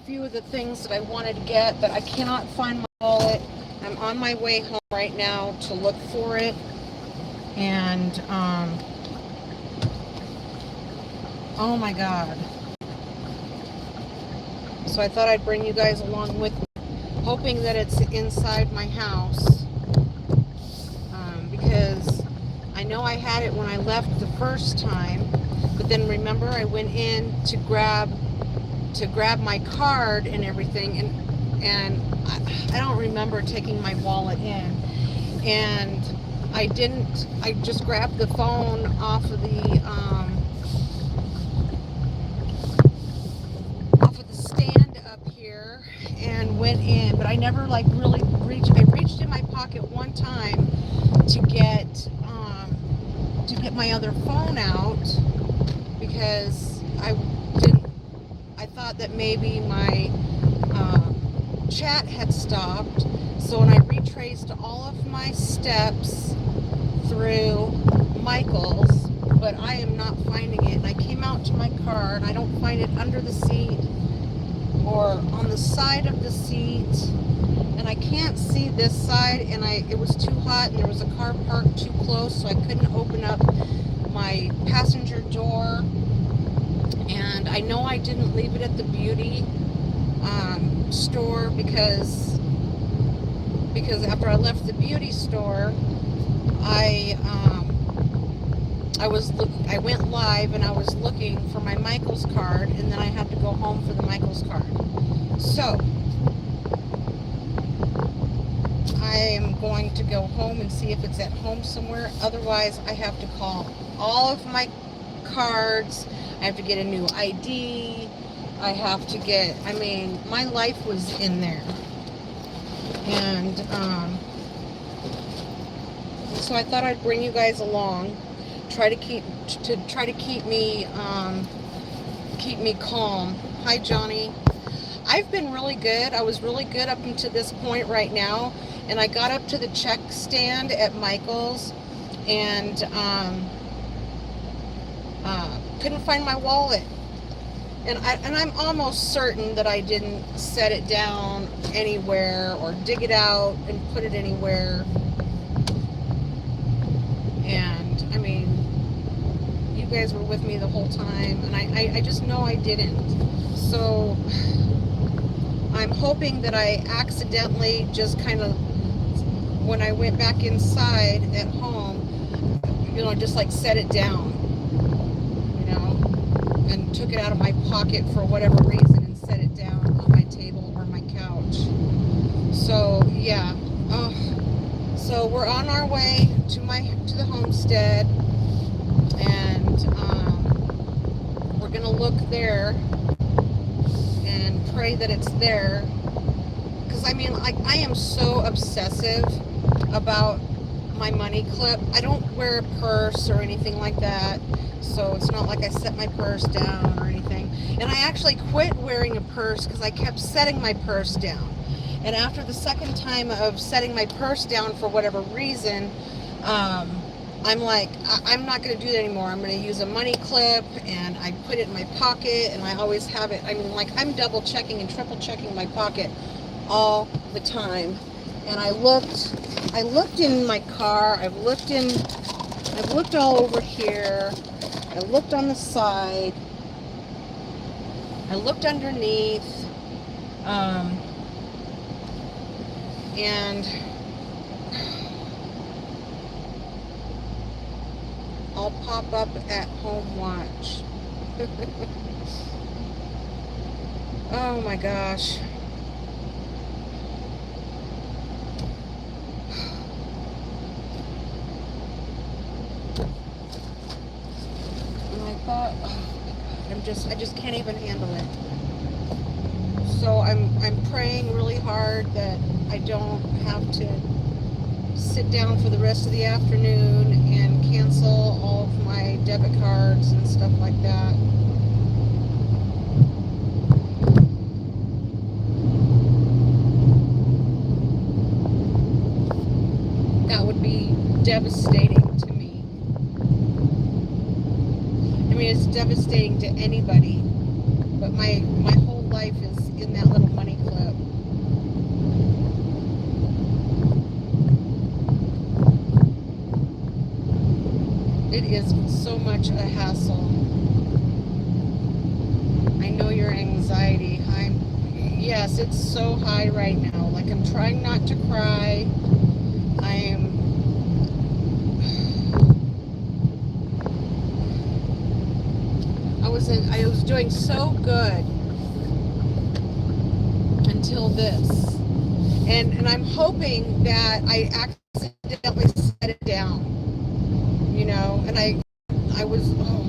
few of the things that I wanted to get, but I cannot find my wallet. I'm on my way home right now to look for it. And, oh my God. So I thought I'd bring you guys along with me, hoping that it's inside my house. Because I know I had it when I left the first time, but then remember I went in to grab my card and everything, and I don't remember taking my wallet in, and I didn't. I just grabbed the phone off of the stand up here and went in, but I never like really reached. I reached in my pocket one time to get my other phone out because I thought that maybe my chat had stopped. So when I retraced all of my steps through Michael's, but I am not finding it. And I came out to my car and I don't find it under the seat or on the side of the seat. And I can't see this side, and it was too hot and there was a car parked too close, so I couldn't open up my passenger door. And I know I didn't leave it at the beauty store because after I left the beauty store, I went live and I was looking for my Michael's card, and then I had to go home for the Michael's card. So I am going to go home and see if it's at home somewhere. Otherwise, I have to call all of my cards. I have to get a new ID. I have to get, my life was in there. And so I thought I'd bring you guys along, try to keep me calm. Hi, Johnny. I've been really good. I was really good up until this point right now, and I got up to the check stand at Michael's and couldn't find my wallet. And I'm almost certain that I didn't set it down anywhere or dig it out and put it anywhere. And you guys were with me the whole time, and I just know I didn't. So I'm hoping that I accidentally just kind of, when I went back inside at home, just like set it down, and took it out of my pocket for whatever reason and set it down on my table or my couch. So yeah, so we're on our way to the homestead, and we're gonna look there and pray that it's there, because I am so obsessive about my money clip. I don't wear a purse or anything like that, so it's not like I set my purse down or anything. And I actually quit wearing a purse because I kept setting my purse down. And after the second time of setting my purse down for whatever reason, I'm like, I'm not going to do that anymore. I'm going to use a money clip, and I put it in my pocket, and I always have it. I'm double checking and triple checking my pocket all the time. And I looked in my car. I've looked all over here. I looked on the side. I looked underneath. And I'll pop up at home watch. Oh my gosh. And I thought, oh my God, I just can't even handle it. So I'm praying really hard that I don't have to sit down for the rest of the afternoon and cancel all of my debit cards and stuff like that. That would be devastating to me. It's devastating to anybody. But my whole life is in that little money clip. It is so much a hassle. I know your anxiety. Yes, it's so high right now. Like, I'm trying not to cry. I was doing so good until this. And I'm hoping that I accidentally set it down. You know, and I was, oh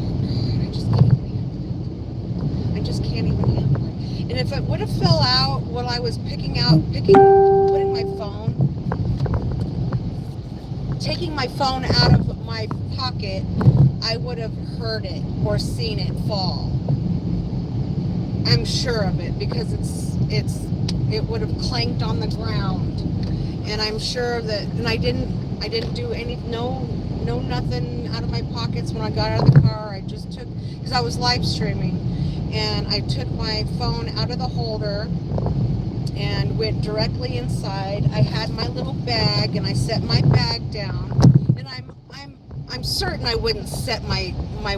God, I just can't even handle it. And if it would have fell out while I was putting my phone, taking my phone out of my pocket, I would have heard it or seen it fall. I'm sure of it, because it would have clanked on the ground. And I'm sure that, and I didn't do nothing out of my pockets when I got out of the car. I just took, because I was live streaming, and I took my phone out of the holder and went directly inside. I had my little bag, and I set my bag down, and I'm certain I wouldn't set my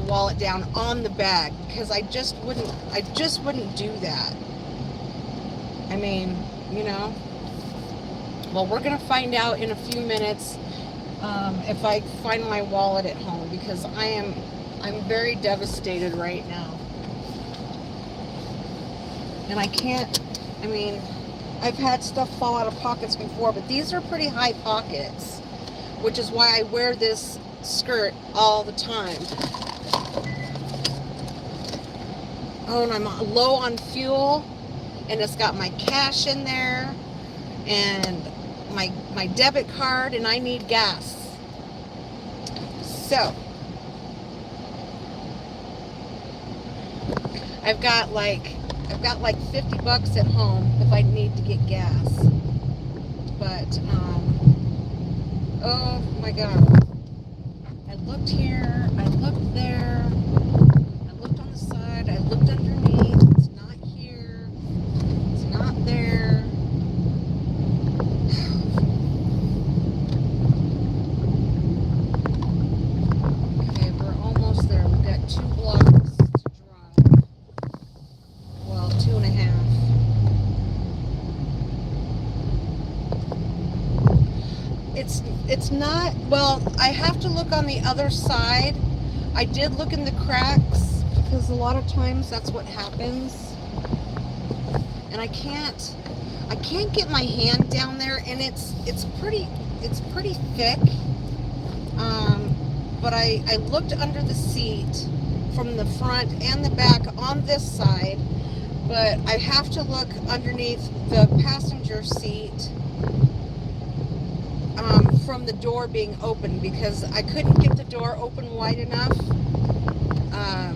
wallet down on the bag, because I just wouldn't do that. I mean, you know. Well, we're gonna find out in a few minutes if I find my wallet at home, because I'm very devastated right now. And I mean, I've had stuff fall out of pockets before, but these are pretty high pockets, which is why I wear this skirt all the time. Oh, and I'm low on fuel, and it's got my cash in there, and my debit card, and I need gas. So I've got like $50 at home if I need to get gas. But oh my God, I looked here, I looked there, I looked on the side, I looked underneath. It's not here, it's not there. Okay, we're almost there. We've got 2 blocks to drive. Well, 2.5. It's not, well, I have to look on the other side. I did look in the cracks, because a lot of times that's what happens. And I can't get my hand down there, and it's pretty thick. But I looked under the seat from the front and the back on this side, but I have to look underneath the passenger seat from the door being open, because I couldn't get the door open wide enough. I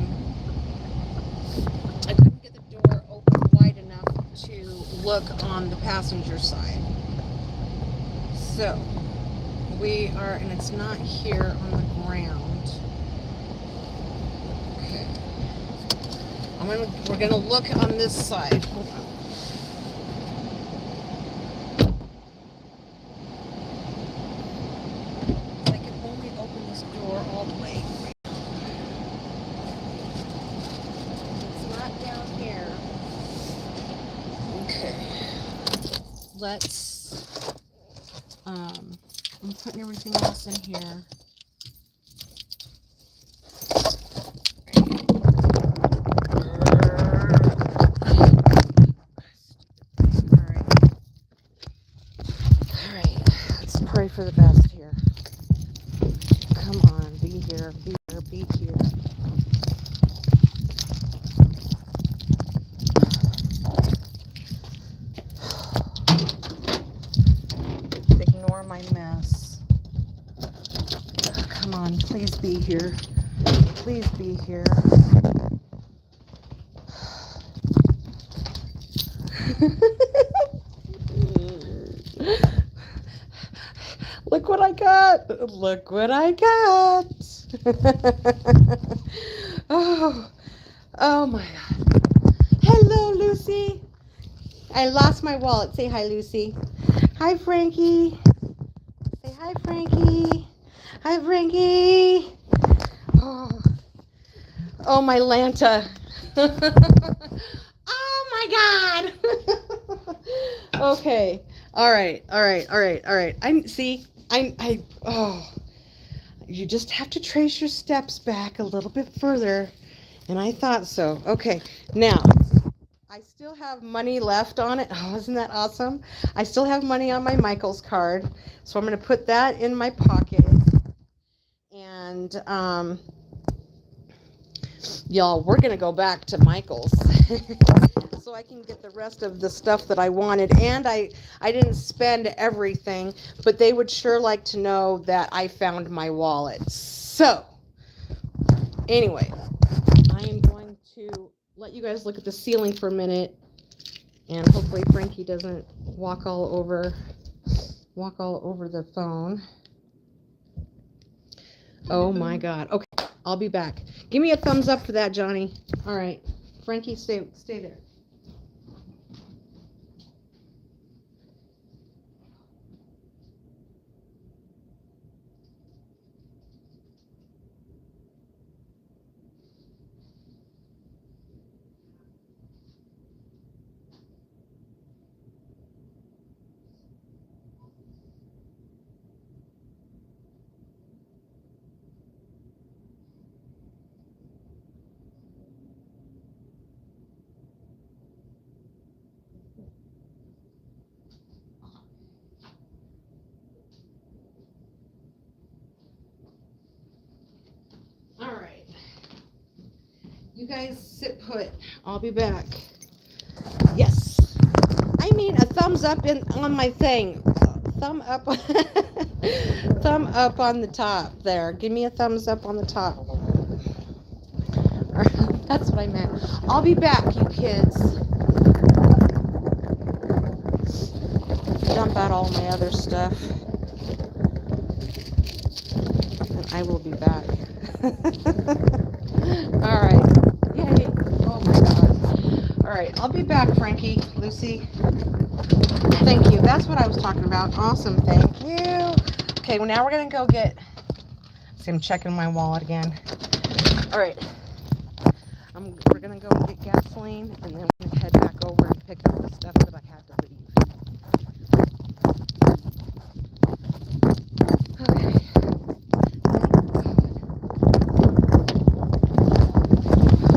couldn't get the door open wide enough to look on the passenger side. So we are, and it's not here on the ground. Okay. We're gonna look on this side. Hold on. I can only open this door all the way. It's not down here. Okay. I'm putting everything else in here. Alright, let's pray for the best here. Come on, be here, be here, be here. Ignore my mess. Come on, please be here. Please be here. Look what I got. Look what I got. Oh my God. Lucy. I lost my wallet. Say hi, Lucy. Hi, Frankie. Say hi, Frankie. Hi, Frankie. Oh, oh my Lanta. Oh my God. Okay. All right. Oh, you just have to trace your steps back a little bit further. And I thought so. Okay. Now, I still have money left on it. Oh, isn't that awesome? I still have money on my Michaels card. So I'm going to put that in my pocket. And, y'all, we're going to go back to Michaels. So I can get the rest of the stuff that I wanted. And I didn't spend everything, but they would sure like to know that I found my wallet. So, anyway, I am going to let you guys look at the ceiling for a minute, and hopefully Frankie doesn't walk all over the phone. Oh my God. Okay, I'll be back. Give me a thumbs up for that, Johnny. All right, Frankie, stay there. All right. You guys sit put. I'll be back. Yes. I mean a thumbs up on my thing. Thumb up. Thumb up on the top there. Give me a thumbs up on the top. That's what I meant. I'll be back, you kids. Dump out all my other stuff. And I will be back. All right. Yay. Oh my God. All right. I'll be back, Frankie. Lucy. Thank you. That's what I was talking about. Awesome. Thank you. Okay. Well, now we're going to go get. See, I'm checking my wallet again. All right. We're going to go get gasoline, and then we're going to head back over and pick up the stuff that I had to leave. Okay.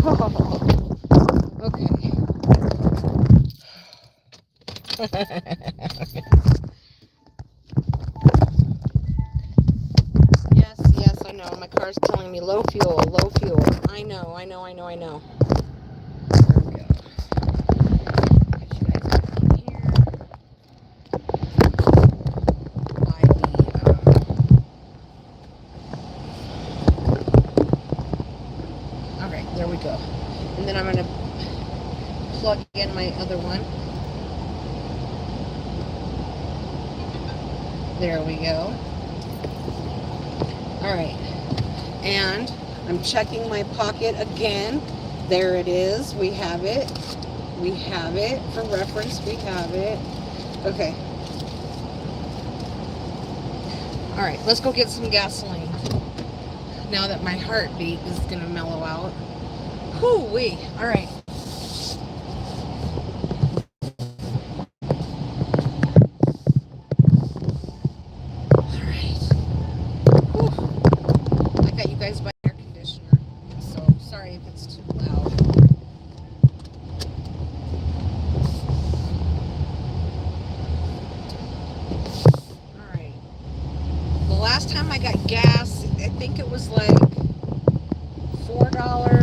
Oh, okay. Yes, I know. My car's telling me low fuel. I know. There we go. Get you guys back in here. By all right, there we go. And then I'm going to plug in my other one. There we go. All right. And I'm checking my pocket again. There it is. We have it. For reference, we have it. Okay. All right, let's go get some gasoline. Now that my heartbeat is going to mellow out. Whoo-wee. All right. Last time I got gas, I think it was like $4.59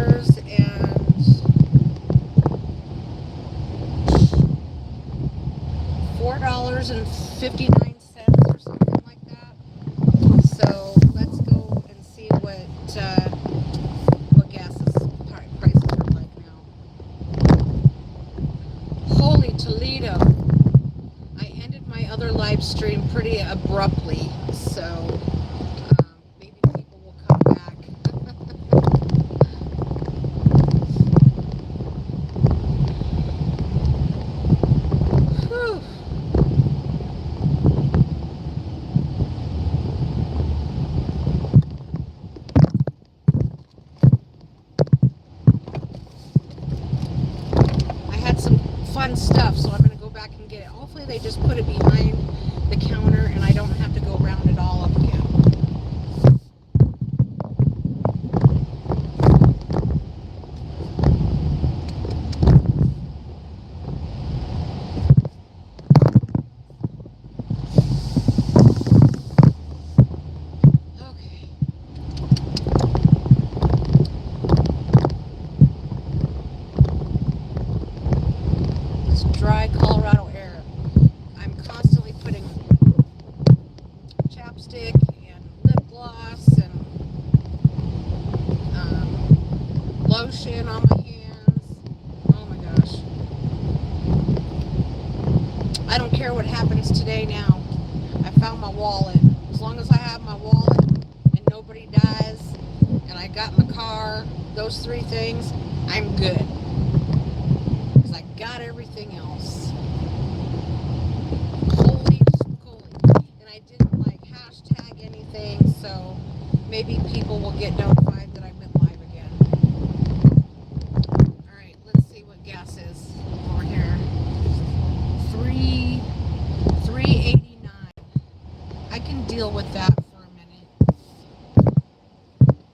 or something like that. So let's go and see what gas's prices are like now. Holy Toledo! I ended my other live stream pretty abruptly, so maybe people will come back. fun stuff, so I'm going to go back and get it. Hopefully they just put it behind the counter and I don't have to go round it all up again. Dry Colorado air. I'm constantly putting chapstick and lip gloss and lotion on my hands. Oh my gosh. I don't care what happens today now. I found my wallet. As long as I have my wallet and nobody dies and I got my car, those three things, I'm good. Because I got everything else. Holy schooly. And I didn't like hashtag anything, so maybe people will get notified that I went live again. Alright, let's see what gas is over here. 3.89. I can deal with that for a minute.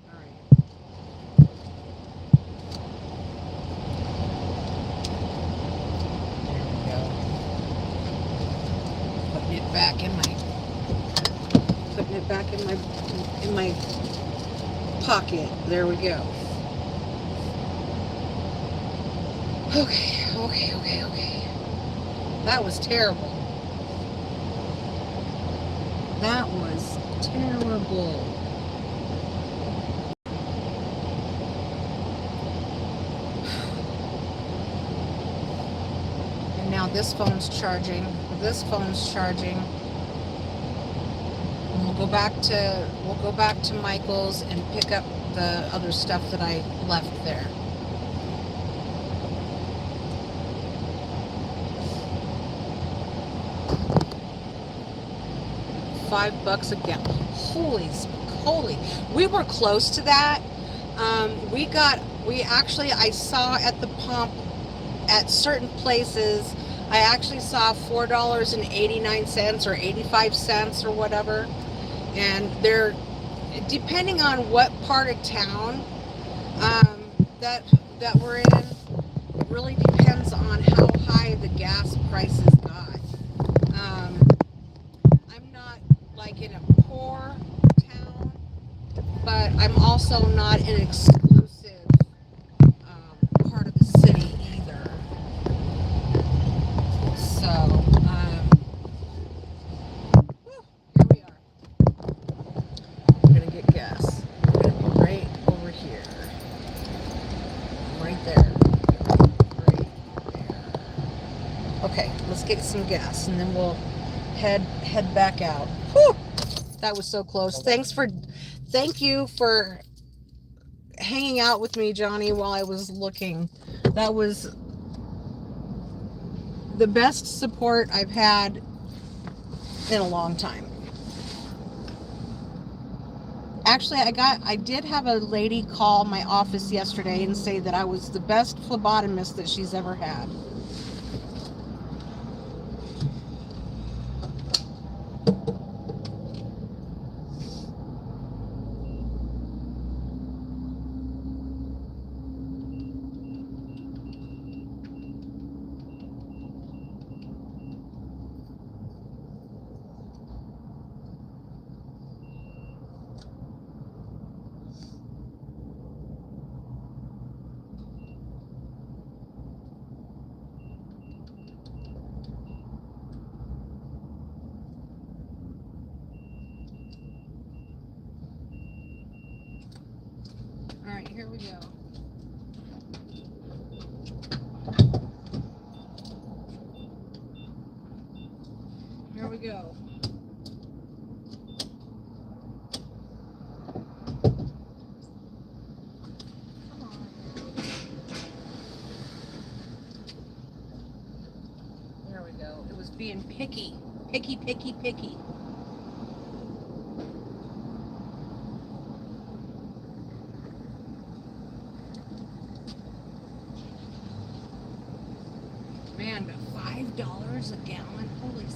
Alright. There we go. Putting it back in my pocket. There we go. Okay. That was terrible. That was terrible. And now this phone's charging. And we'll go back to Michael's and pick up the other stuff that I left there. $5 a gallon. Holy. We were close to that. I saw at the pump at certain places, I actually saw $4.89 or 85 cents or whatever. And they're, depending on what part of town that we're in, it really depends on how high the gas prices got. I'm not like in a poor town, but I'm also not an exclusive part of the city either. So, here we are. We're gonna get gas. We're gonna be right over here. Right there. Right there. Okay, let's get some gas and then we'll head back out. Whew! That was so close. Thank you for hanging out with me, Johnny, while I was looking. That was the best support I've had in a long time. Actually, I did have a lady call my office yesterday and say that I was the best phlebotomist that she's ever had. All right, here we go. Here we go. Come on. There we go. It was being picky. Picky. Man, a gallon. Holy.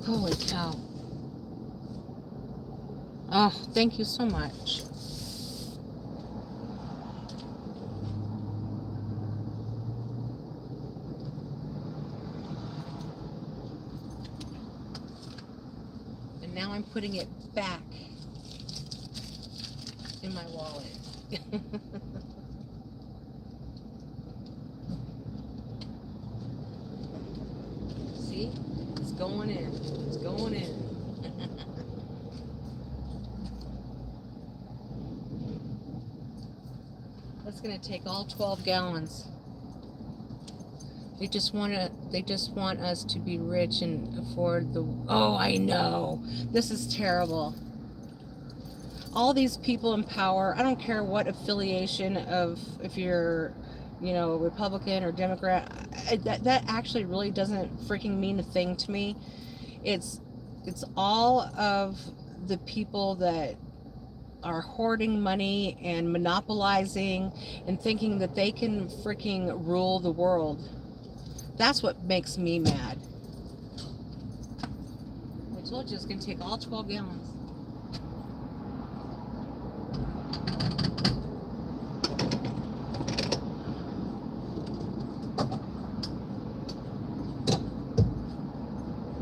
Holy cow. Oh, thank you so much. And now I'm putting it back in my wallet. See? It's going in. It's going in. That's going to take all 12 gallons. They just want us to be rich and afford the... Oh, I know. This is terrible. All these people in power, I don't care what affiliation of, if you're, Republican or Democrat, that actually really doesn't freaking mean a thing to me. It's all of the people that are hoarding money and monopolizing and thinking that they can freaking rule the world. That's what makes me mad. I told you it's going to take all 12 gallons.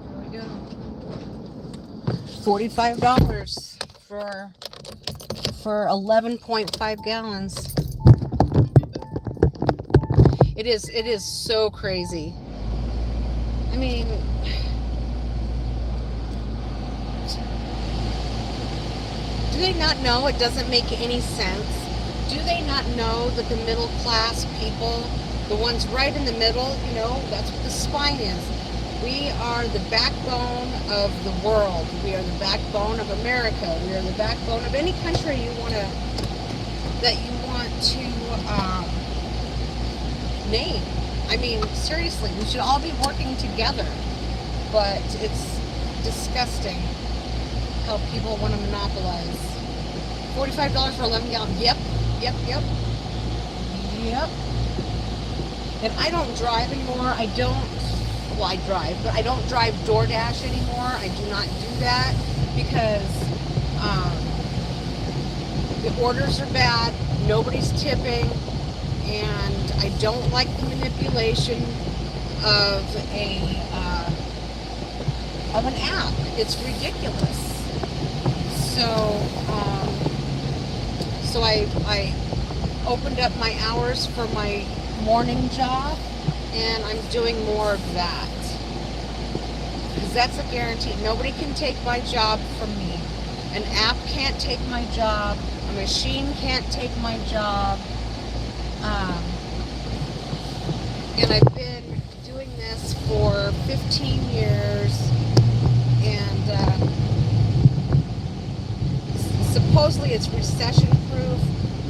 There we go. $45 for 11.5 gallons. It is so crazy. I mean, do they not know it doesn't make any sense? Do they not know that the middle class people, the ones right in the middle, that's what the spine is. We are the backbone of the world. We are the backbone of America. We are the backbone of any country that you want to name. I mean, seriously, we should all be working together. But it's disgusting how people want to monopolize. $45 for 11 gallons. Yep. And I don't drive anymore. I drive, but I don't drive DoorDash anymore. I do not do that because the orders are bad, nobody's tipping, and I don't like the manipulation of an app. It's ridiculous. So I opened up my hours for my morning job, and I'm doing more of that. Because that's a guarantee. Nobody can take my job from me. An app can't take my job. A machine can't take my job. And I've been doing this for 15 years. And supposedly it's recession-proof,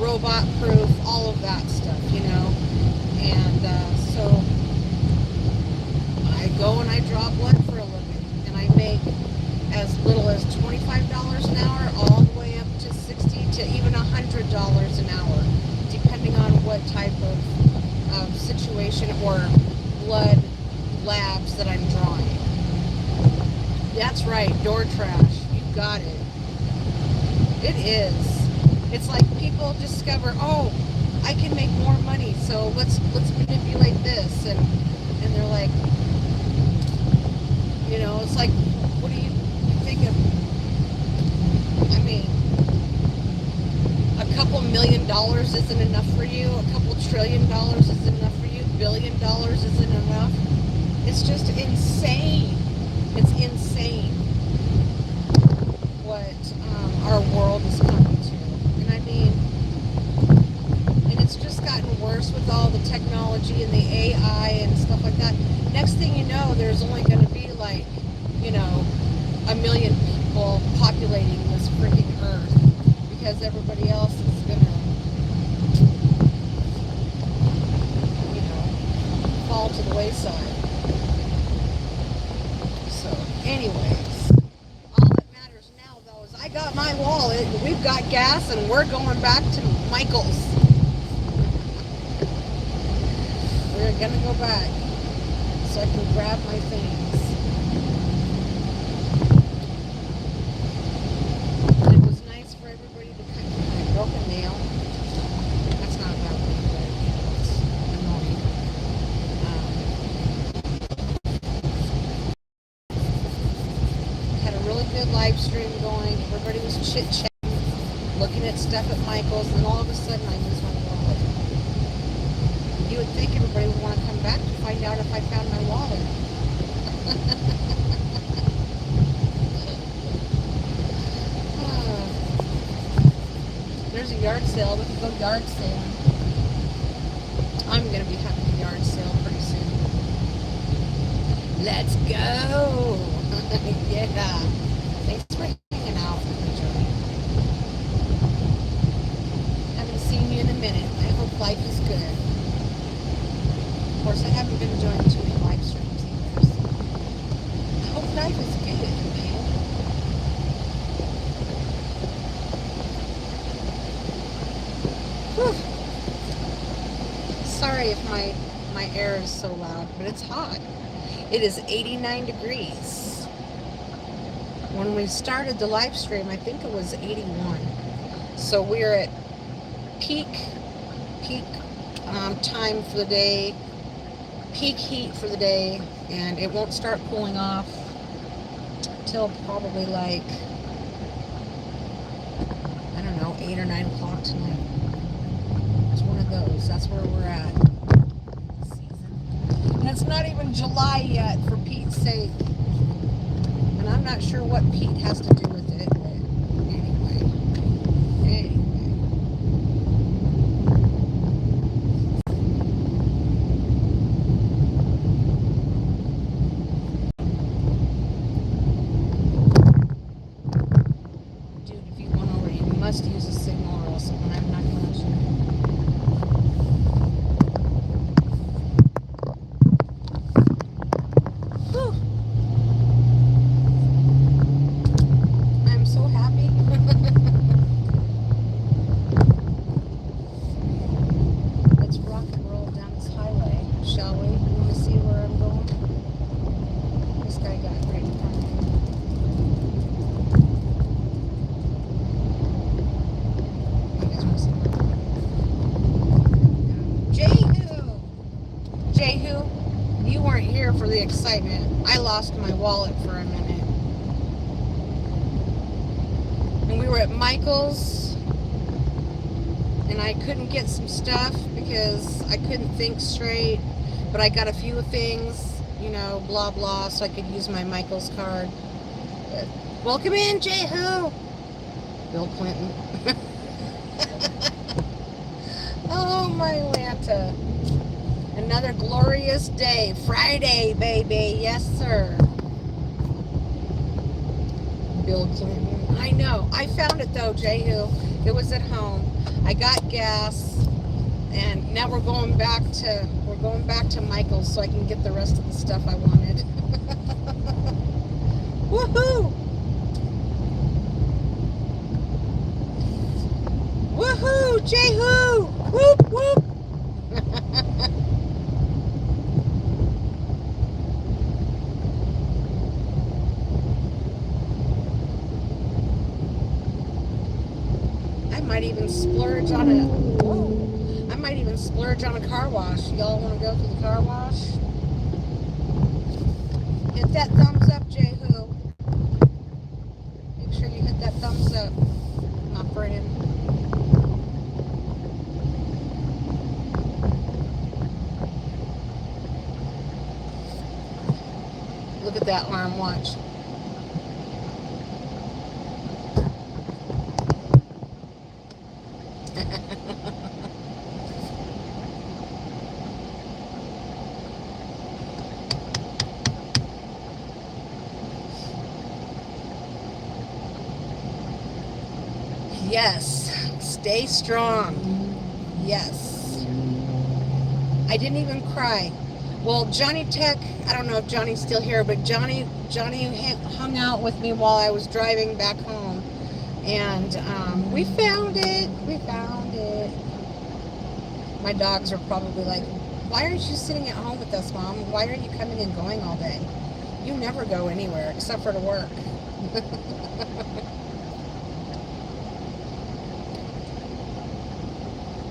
robot-proof, all of that stuff, And so I go and I draw blood for a living, and I make as little as $25 an hour, all the way up to $60 to even $100 an hour, depending on what type of situation or blood labs that I'm drawing. That's right, door trash. You got it. It is. It's like people discover, oh, I can make more money, so let's manipulate this, and they're like, it's like, what do you think of? I mean, a couple $1 million isn't enough for you. A couple $1 trillion isn't enough for you. $1 billion isn't enough. It's just insane. It's insane what our world is coming to. And I mean, and it's just gotten worse with all the technology and the AI and stuff like that. Next thing you know, there's only going to be like, 1 million people populating this freaking earth, because everybody else is going to Anyways, all that matters now, though, is I got my wallet, we've got gas, and we're going back to Michael's. We're gonna go back so I can grab my things. And it was nice for everybody to kind of broke a nail. That's not a bad thing, but it's annoying. Had a really good live stream going. Everybody was chit-chatting, looking at stuff at Michael's, and all of a sudden I lose my wallet. You would think everybody would want to come back to find out if I found my wallet. There's a yard sale. We can go yard sale. I'm going to be having a yard sale pretty soon. Let's go. Yeah. Thanks for hanging out with me, Joey. Haven't seen you in a minute. I hope life is good. Of course, I haven't been enjoying too many live streams either. So I hope life is good, man. Whew. Sorry if my air is so loud, but it's hot. It is 89 degrees. When we started the live stream, I think it was 81. So we're at peak time for the day, peak heat for the day, and it won't start cooling off till probably like, I don't know, 8 or 9 o'clock tonight. It's one of those. That's where we're at. And it's not even July yet, for Pete's sake. And I'm not sure what Pete has to do with it, but anyway. Dude, if you want over, you must use a signal or else I'm not going to. I'm so happy. Let's rock and roll down this highway, shall we? You want to see where I'm going? This guy got right in front of me. You guys want to see where I'm going? Jehu, you weren't here for the excitement. I lost my wallet for a minute. And we were at Michael's, and I couldn't get some stuff because I couldn't think straight, but I got a few things, you know, blah blah, so I could use my Michael's card. But welcome in, Jehu. Bill Clinton. Oh, my Lanta. Another glorious day. Friday, baby. Yes, sir. Bill Clinton. I know. I found it though, Jehu. It was at home. I got gas, and now we're going back to Michael's so I can get the rest of the stuff I wanted. Woohoo! Woohoo! Jehu! Whoop whoop! I might even splurge on a car wash. Y'all want to go to the car wash? Hit that thumbs up, Jehu. Make sure you hit that thumbs up, my friend. Look at that alarm watch. Yes, stay strong. Yes. I didn't even cry. Well, Johnny Tech, I don't know if Johnny's still here, but Johnny hung out with me while I was driving back home. And we found it. We found it. My dogs are probably like, why aren't you sitting at home with us, Mom? Why are you coming and going all day? You never go anywhere except for to work.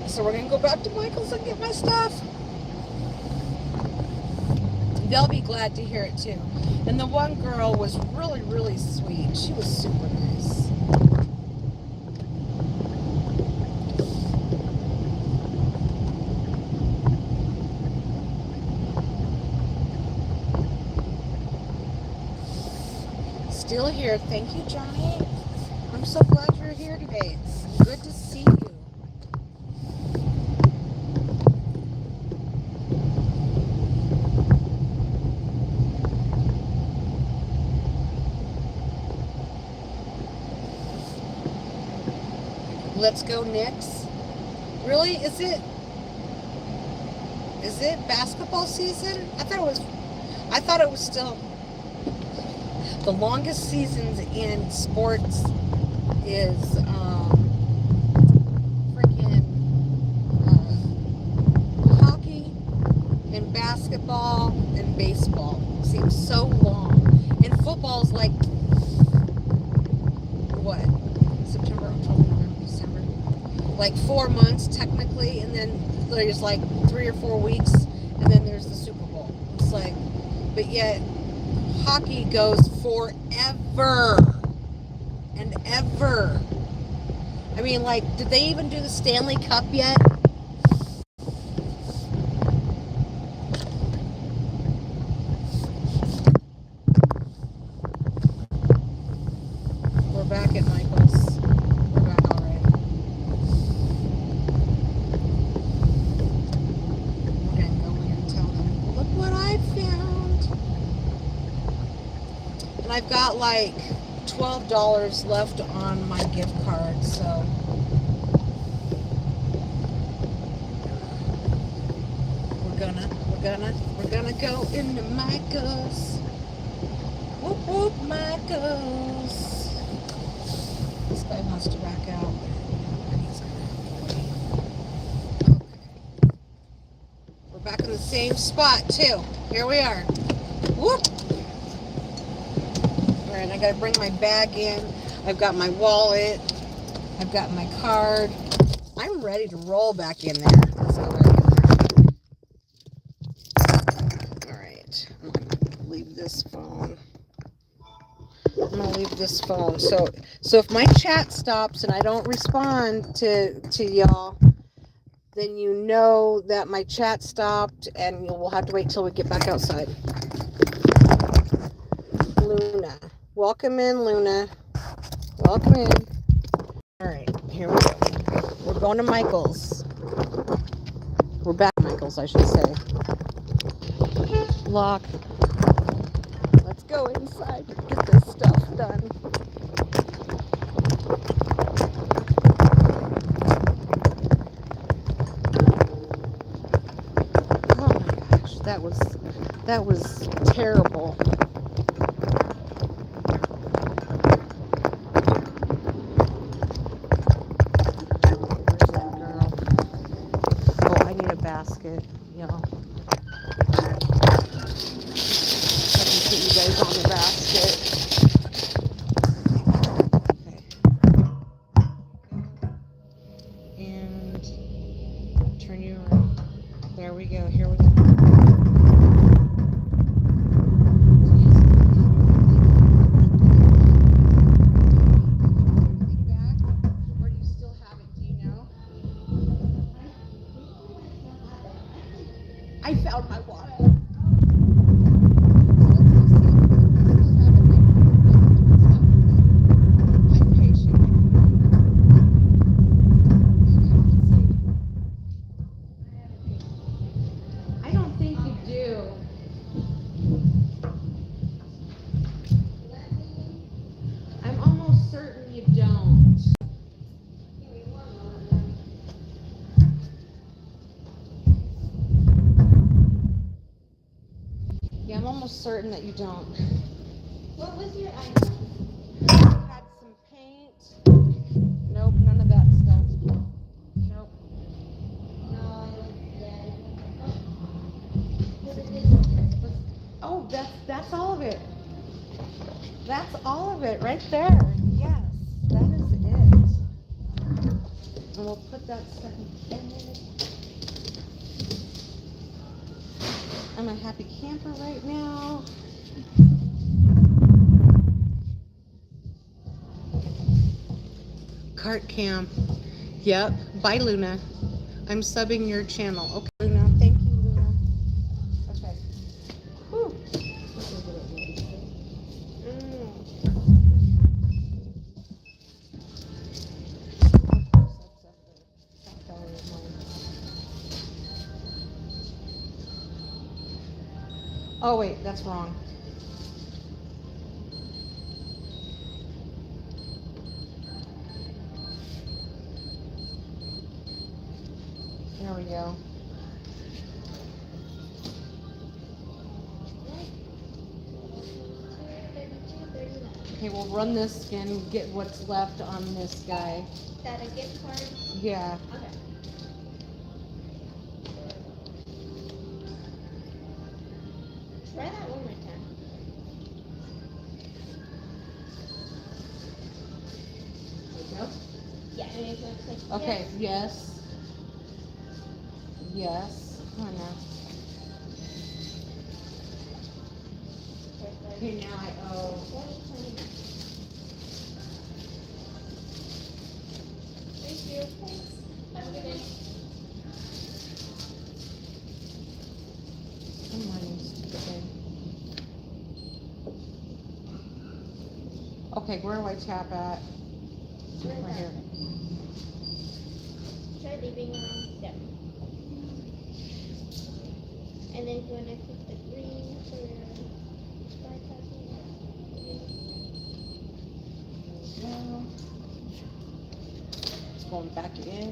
So we're going to go back to Michael's and get my stuff. They'll be glad to hear it too. And the one girl was really, really sweet. She was super nice. Still here. Thank you, Johnny. I'm so glad you're here today. It's good to see you. Let's go Knicks. Really? Is it basketball season? I thought it was still the longest seasons in sports is freaking hockey and basketball and baseball. Seems so long. And football's like what? September, October, November, December. Like 4 months technically, and then there's like 3 or 4 weeks, and then there's the Super Bowl. It's like, but yet hockey goes forever and ever. I mean, like, did they even do the Stanley Cup yet? We're back at Michael's. We're back already. We're gonna go in and tell them, look what I found. And I've got like $12 left on my gift card, so we're gonna go into Michael's. Whoop whoop, Michael's. This guy wants to back out. Okay. We're back in the same spot too. Here we are. Whoop. Alright, I gotta bring my bag in. I've got my wallet. I've got my card. I'm ready to roll back in there. Let's go back in there. Alright. I'm gonna leave this phone. So if my chat stops and I don't respond to y'all, then you know that my chat stopped, and we'll have to wait till we get back outside. Luna. Welcome in, Luna. Welcome in. Alright, here we go. We're going to Michael's. We're back at Michael's, I should say. Lock. Let's go inside and get this stuff done. Oh my gosh, that was terrible. Basket, y'all. I can put you guys on the basket. Okay. And turn you around. There we go. Here we go. almost certain that you don't. What was your item? Had some paint. Nope, none of that stuff. Nope. No, yeah. Oh, that's all of it. That's all of it right there. Yes, that is it. And we'll put that stuff in there. I'm a happy camper right now. Cart cam. Yep. Bye, Luna. I'm subbing your channel. Okay, Luna. Thank you, Luna. Okay. Whew. Oh, wait, that's wrong. There we go. Okay, we'll run this and get what's left on this guy. Is that a gift card? Yeah. Okay. Try that one more time. Yeah, and it's like, Okay, yes. Yes. Come on now. Okay, now I owe. Thank you. Thanks. Have a good day. Come on, you stupid thing. Okay, where do I tap at? Right here. Try leaving there. And then you want to click the green for your bypassing. There we go. Going back in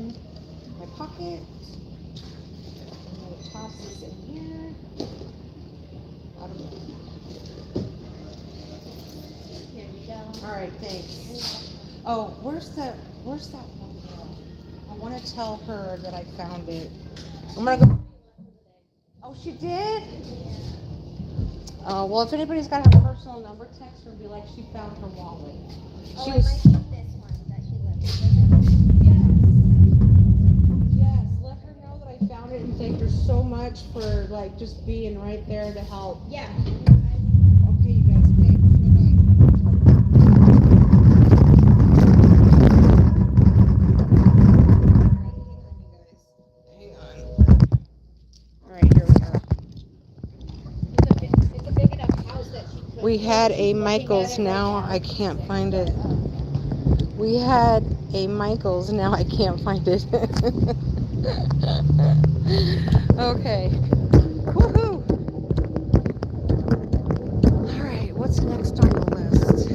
my pocket. I'm going to toss this in here. Out of it. Here we go. All right, thanks. Oh, where's that one girl? I want to tell her that I found it. I'm gonna go. Oh, she did? Well, if anybody's got her personal number, text her and be like, she found her wallet. She was. Might be this one that she left. Yes, let her know that I found it and thank her so much for like just being right there to help. Yeah. Okay, you guys, thanks. We had a Michael's, now I can't find it. We had a Michael's, now I can't find it. Okay. Woohoo! Alright, what's next on the list?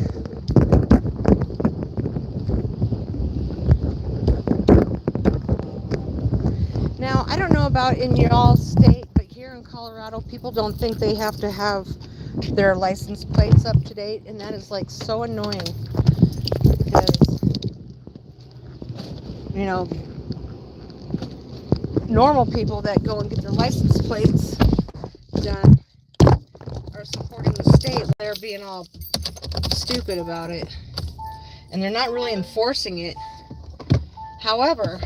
Now, I don't know about in y'all state, but here in Colorado, people don't think they have to have their license plates up to date, and that is like so annoying because, you know, normal people that go and get their license plates done are supporting the state. They're being all stupid about it, and they're not really enforcing it. However,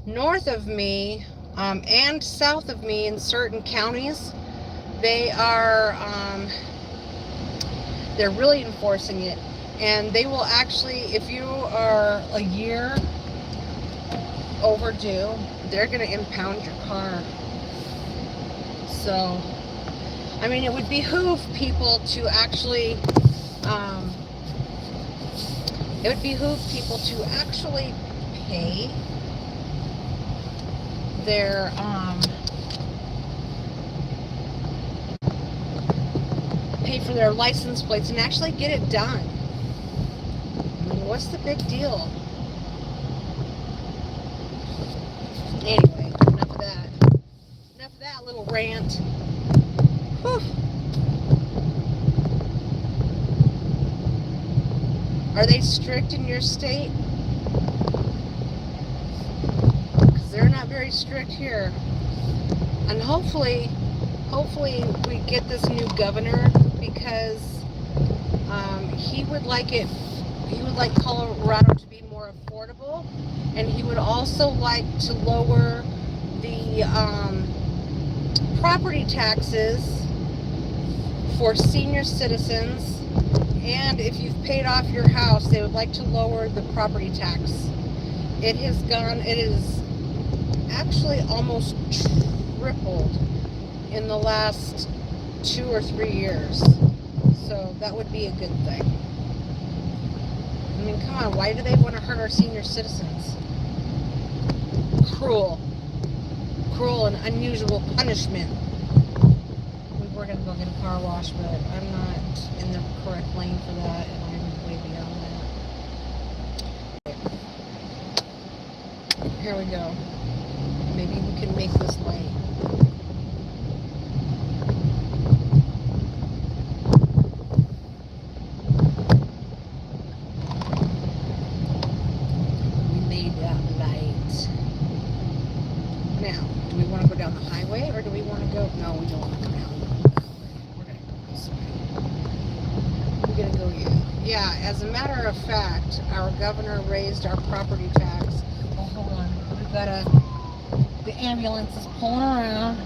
north of me and south of me in certain counties, they are they're really enforcing it, and they will actually, if you are a year overdue, they're going to impound your car. So I mean, it would behoove people to actually pay their pay for their license plates and actually get it done. I mean, what's the big deal? Anyway, enough of that little rant. Whew. Are they strict in your state? Because they're not very strict here. And hopefully we get this new governor, because he would like Colorado to be more affordable, and he would also like to lower the property taxes for senior citizens, and if you've paid off your house, they would like to lower the property tax. It is actually almost tripled in the last 2 or 3 years. So that would be a good thing. I mean, come on, why do they want to hurt our senior citizens? Cruel and unusual punishment. We were going to go get a car wash, but I'm not in the correct lane for that, and I'm way beyond that. Here we go. Maybe we can make this lane. We made that light. Now, do we want to go down the highway, or do we want to go? No, we don't want to go down the highway. We're going to go this way. We're going to go, yeah. As a matter of fact, our governor raised our property tax. Oh, hold on. We've got the ambulance is pulling around.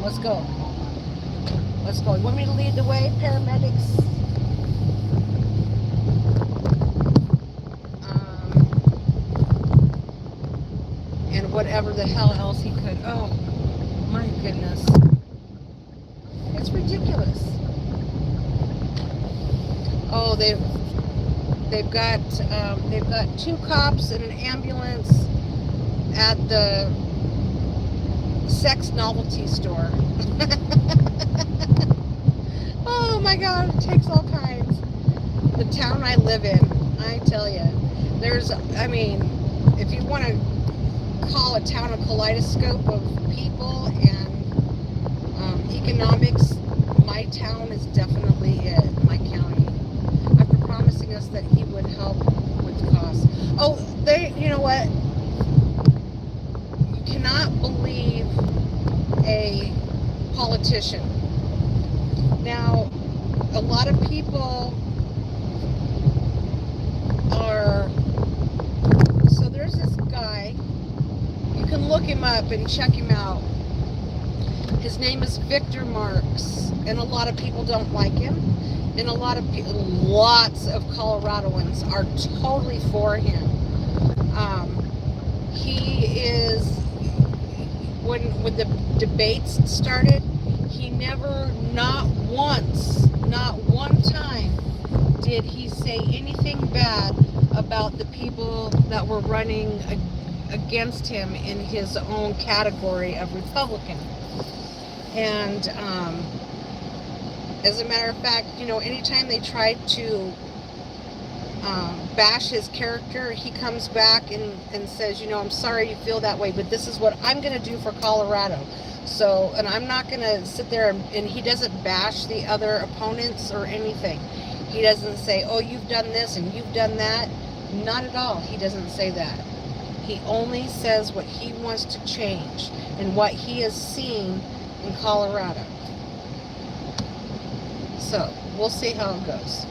Let's go. Let's go. You want me to lead the way, paramedics? And whatever the hell else he could. Oh, my goodness. It's ridiculous. Oh, they've got 2 cops and an ambulance at the sex novelty store. Oh my God, it takes all kinds. The town I live in, I tell you, if you want to call a town a kaleidoscope of people and economics, my town is definitely it, my county. After promising us that he would help with costs. Oh, you know what? You cannot believe a politician. Now, a lot of people so there's this guy, you can look him up and check him out. His name is Victor Marx, and a lot of people don't like him, and lots of Coloradoans are totally for him. He is, when the debates started, he never, not one time did he say anything bad about the people that were running against him in his own category of Republican. And as a matter of fact, anytime they tried to bash his character, he comes back and says, I'm sorry you feel that way, but this is what I'm going to do for Colorado. So, and I'm not going to sit there and he doesn't bash the other opponents or anything. He doesn't say, oh, you've done this and you've done that. Not at all. He doesn't say that. He only says what he wants to change and what he has seen in Colorado. So, we'll see how it goes.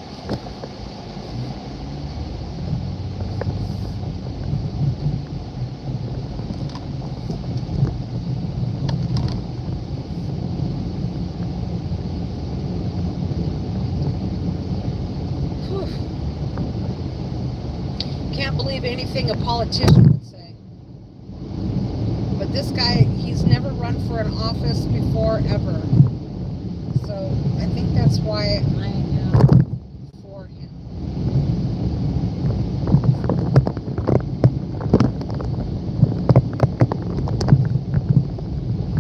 Can't believe anything a politician would say. But this guy, he's never run for an office before, ever. So I think that's why I am for him.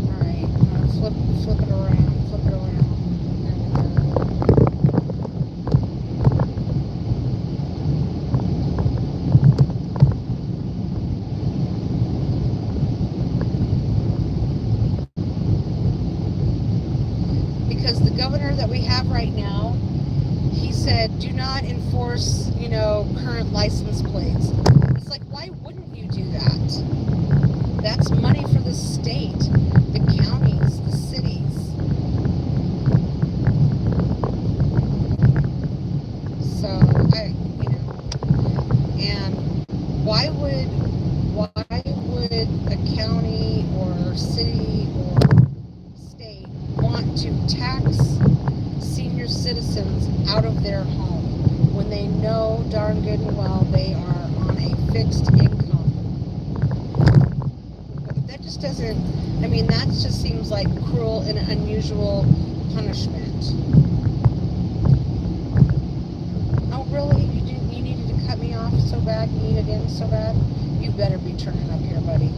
Alright, I'm going to flip it around. Because the governor that we have right now, he said, do not enforce, current license plates. It's like, why wouldn't you do that? That's money for the state, the counties, the cities. So, and why would a county or city or state want to tax senior citizens out of their home when they know darn good and well they are on a fixed income? That just doesn't, that just seems like cruel and unusual punishment. Oh, really? You needed to cut me off so bad? You needed in so bad? You better be turning up here, buddy.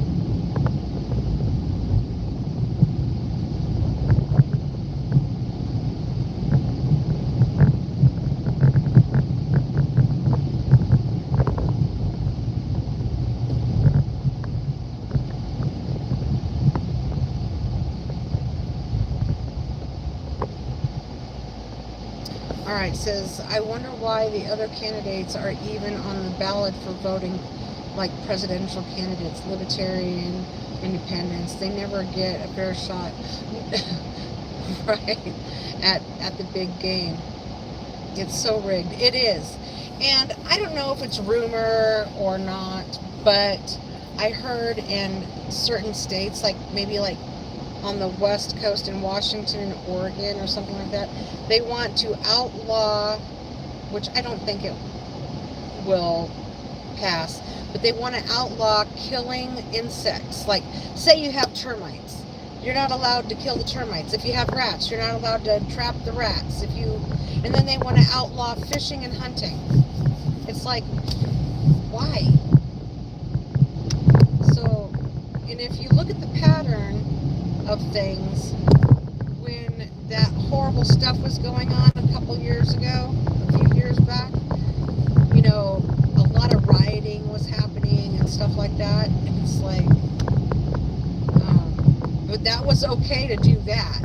All right, says, I wonder why the other candidates are even on the ballot for voting like presidential candidates, libertarian, independents. They never get a fair shot, right, at the big game. It's so rigged. It is. And I don't know if it's rumor or not, but I heard in certain states, like maybe like on the West Coast in Washington and Oregon or something like that, they want to outlaw, which I don't think it will pass, but they want to outlaw killing insects. Like, say you have termites. You're not allowed to kill the termites. If you have rats, you're not allowed to trap the rats. And then they want to outlaw fishing and hunting. It's like, why? So, and if you look at the pattern of things, when that horrible stuff was going on a couple years ago, a few years back, a lot of rioting was happening and stuff like that. And it's like, but that was okay to do that.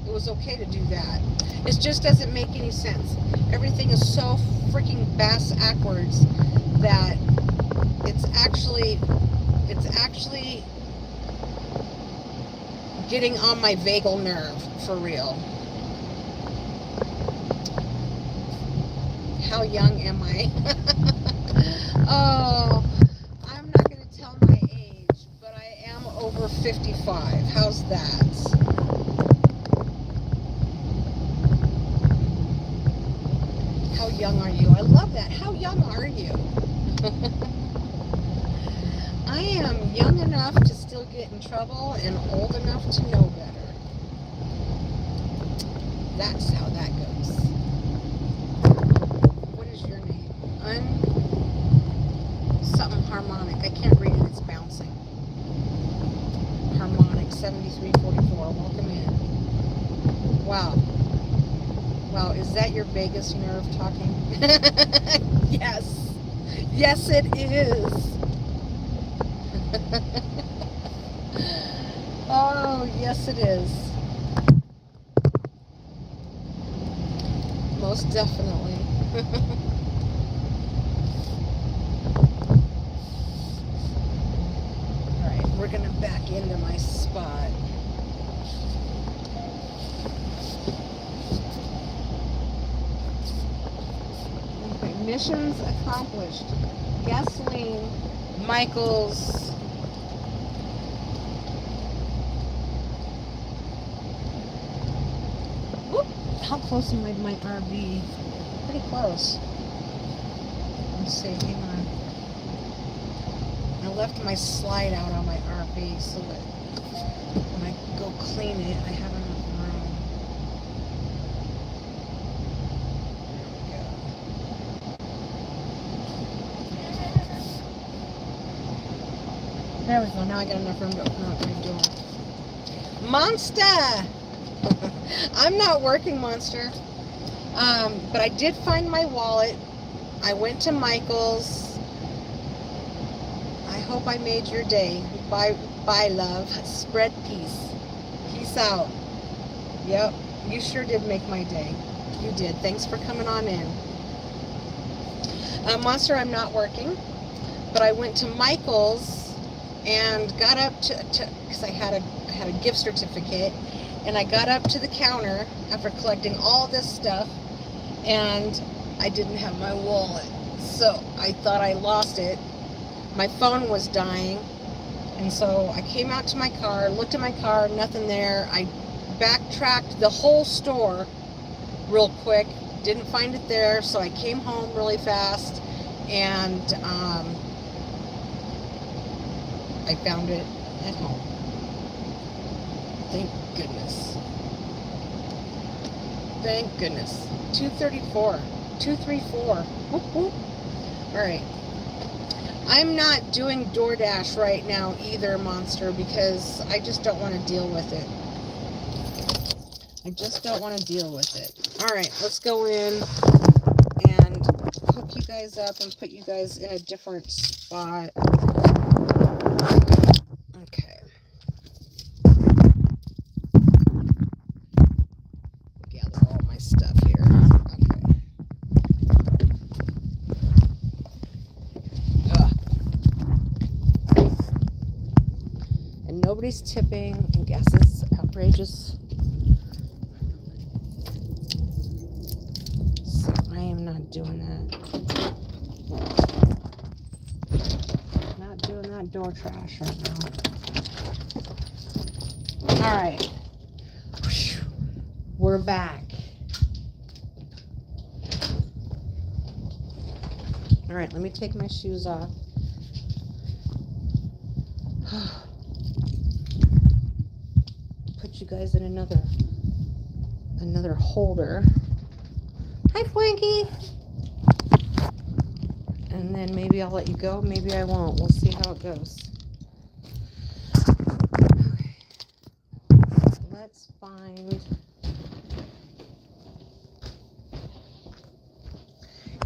It was okay to do that. It just doesn't make any sense. Everything is so freaking bass-ackwards that it's actually getting on my vagal nerve, for real. How young am I? Oh, I'm not going to tell my age, but I am over 55. How's that? How young are you? I love that. How young are you? I am young enough to still get in trouble and old enough to know better. That's how that goes. What is your name? Something harmonic. I can't read it. It's bouncing. Harmonic 7344. Welcome in. Wow. Wow, is that your vagus nerve talking? Yes. Yes, it is. Oh, yes, it is. Most definitely. All right, we're going to back into my spot. Okay, missions accomplished. Gasoline, Michael's. Whoop, how close am I to my RV? Pretty close. Let's see, hang on. I left my slide out on my RV so that when I go clean it, I have enough room. There we go. Now I got enough room to open up my door. Monster! I'm not working, Monster. But I did find my wallet. I went to Michael's. I hope I made your day. Bye, love. Spread peace. Peace out. Yep, you sure did make my day. You did. Thanks for coming on in. Monster, I'm not working, but I went to Michael's and got up to because I had a gift certificate, and I got up to the counter after collecting all this stuff, and I didn't have my wallet, so I thought I lost it. My phone was dying, and so I came out to my car, looked at my car, nothing there. I backtracked the whole store real quick, didn't find it there, so I came home really fast, and I found it at home. Thank goodness. Thank goodness. 234. 234. Whoop, whoop. All right. I'm not doing DoorDash right now either, Monster, because I just don't want to deal with it. I just don't want to deal with it. All right, let's go in and hook you guys up and put you guys in a different spot. Okay. Gather all my stuff here. Okay. And nobody's tipping, and gas is outrageous. So I am not doing that. Not doing that door trash right now. All right. We're back. All right, let me take my shoes off. Put you guys in another holder. Hi, Frankie. And then maybe I'll let you go. Maybe I won't. We'll see how it goes. Okay. Let's find...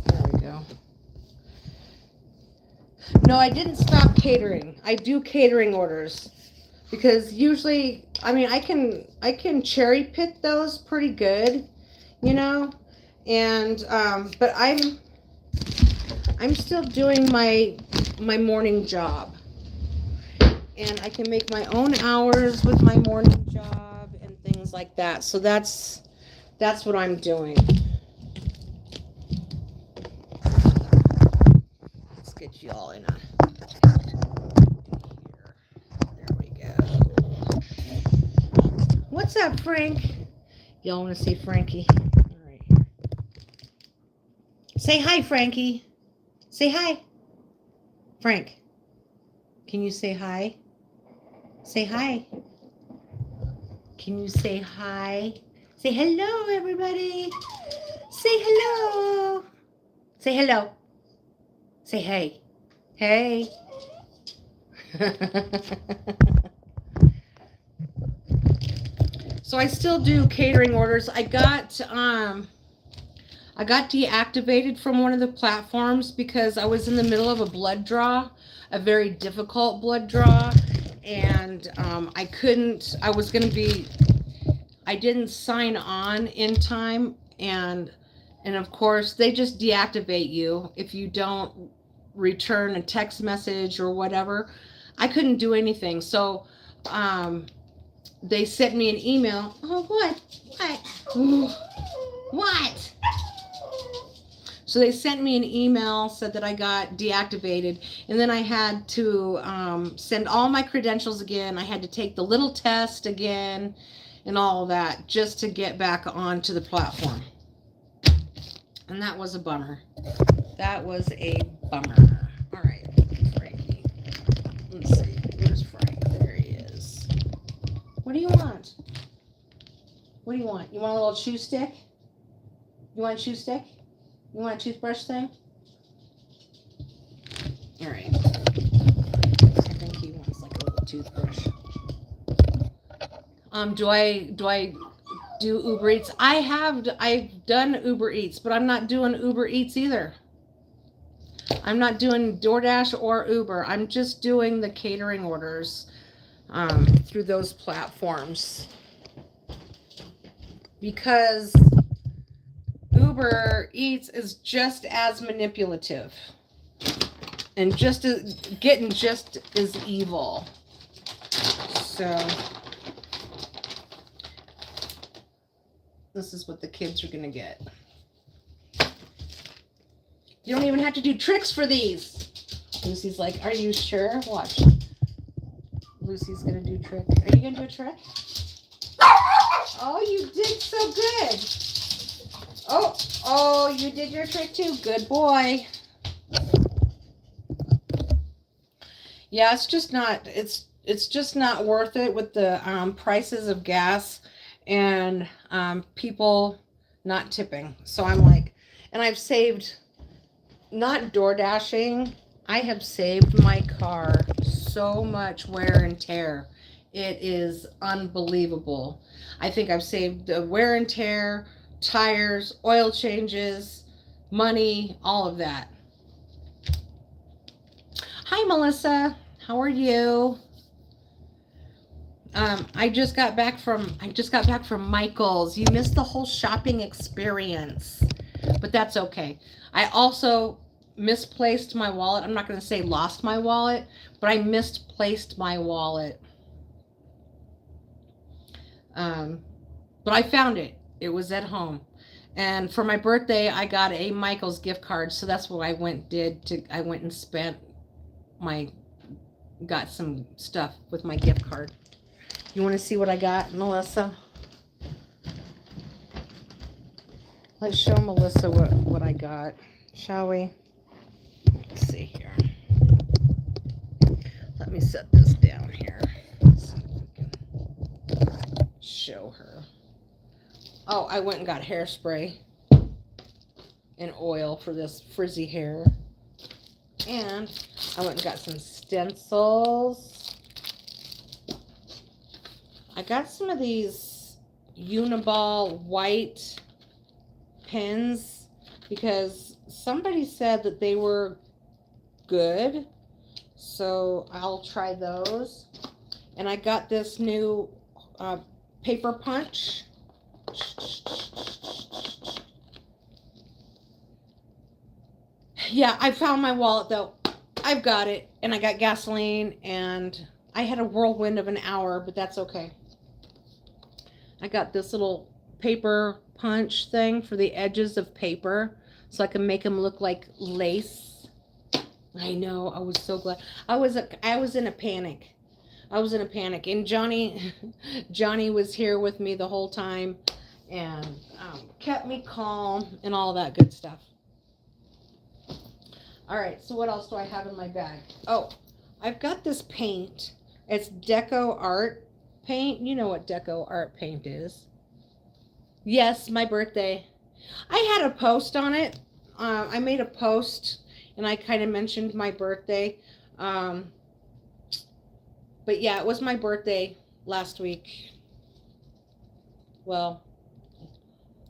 There we go. No, I didn't stop catering. I do catering orders. Because usually, I mean, I can cherry pick those pretty good, you know? And, but I'm still doing my morning job, and I can make my own hours with my morning job and things like that. So that's what I'm doing. Let's get you all in here. There we go. What's up, Frank? Y'all want to see Frankie? All right. Say hi, Frankie. Say hi. Frank, can you say hi? Say hi. Can you say hi? Say hello, everybody. Say hello. Say hello. Say hey. Hey. So I still do catering orders. I got deactivated from one of the platforms because I was in the middle of a blood draw, a very difficult blood draw, and I didn't sign on in time, and of course they just deactivate you if you don't return a text message or whatever. I couldn't do anything, so they sent me an email. Oh, what? What? So they sent me an email, said that I got deactivated, and then I had to send all my credentials again. I had to take the little test again and all of that just to get back onto the platform. And that was a bummer. That was a bummer. All right, Frankie. Let's see. Where's Frank? There he is. What do you want? What do you want? You want a little chew stick? You want a chew stick? You want a toothbrush thing? All right. I think he wants like a little toothbrush. Do I do Uber Eats? I've done Uber Eats, but I'm not doing Uber Eats either. I'm not doing DoorDash or Uber. I'm just doing the catering orders through those platforms. Because Uber Eats is just as manipulative and just as getting just as evil. So this is what the kids are gonna get. You don't even have to do tricks for these. Lucy's like, are you sure? Watch. Lucy's gonna do a trick. Are you gonna do a trick? Oh, you did so good. Oh, you did your trick too. Good boy. Yeah, it's just not worth it with the prices of gas and people not tipping. So I'm like, and I've saved, not door dashing, I have saved my car so much wear and tear. It is unbelievable. I think I've saved the wear and tear, tires, oil changes, money, all of that. Hi, Melissa. How are you? I just got back from Michael's. You missed the whole shopping experience, but that's okay. I also misplaced my wallet. I'm not going to say lost my wallet, but I misplaced my wallet. But I found it. It was at home. And for my birthday, I got a Michael's gift card. So that's what I went and spent got some stuff with my gift card. You want to see what I got, Melissa? Let's show Melissa what I got, shall we? Let's see here. Let me set this down here so we can show her. Oh, I went and got hairspray and oil for this frizzy hair. And I went and got some stencils. I got some of these Uniball white pens because somebody said that they were good. So I'll try those. And I got this new paper punch. Yeah, I found my wallet though. I've got it. And I got gasoline and I had a whirlwind of an hour, but that's okay. I got this little paper punch thing for the edges of paper so I can make them look like lace. I know, I was so glad. I was in a panic. And Johnny was here with me the whole time and kept me calm and all that good stuff. All right, so what else do I have in my bag? Oh, I've got this paint. It's Deco Art paint. You know what Deco Art paint is. Yes, my birthday. I had a post on it. I made a post and I kind of mentioned my birthday. But yeah, it was my birthday last week. Well,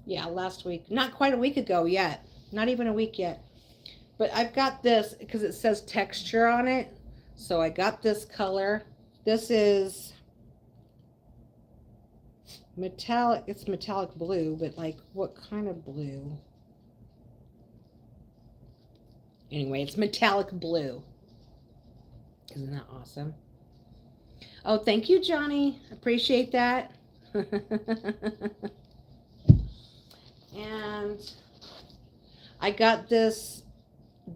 yeah, last week. Not quite a week ago yet. Not even a week yet. But I've got this because it says texture on it. So I got this color. This is metallic. It's metallic blue, but like what kind of blue? Anyway, it's metallic blue. Isn't that awesome? Oh, thank you, Johnny. Appreciate that. And I got this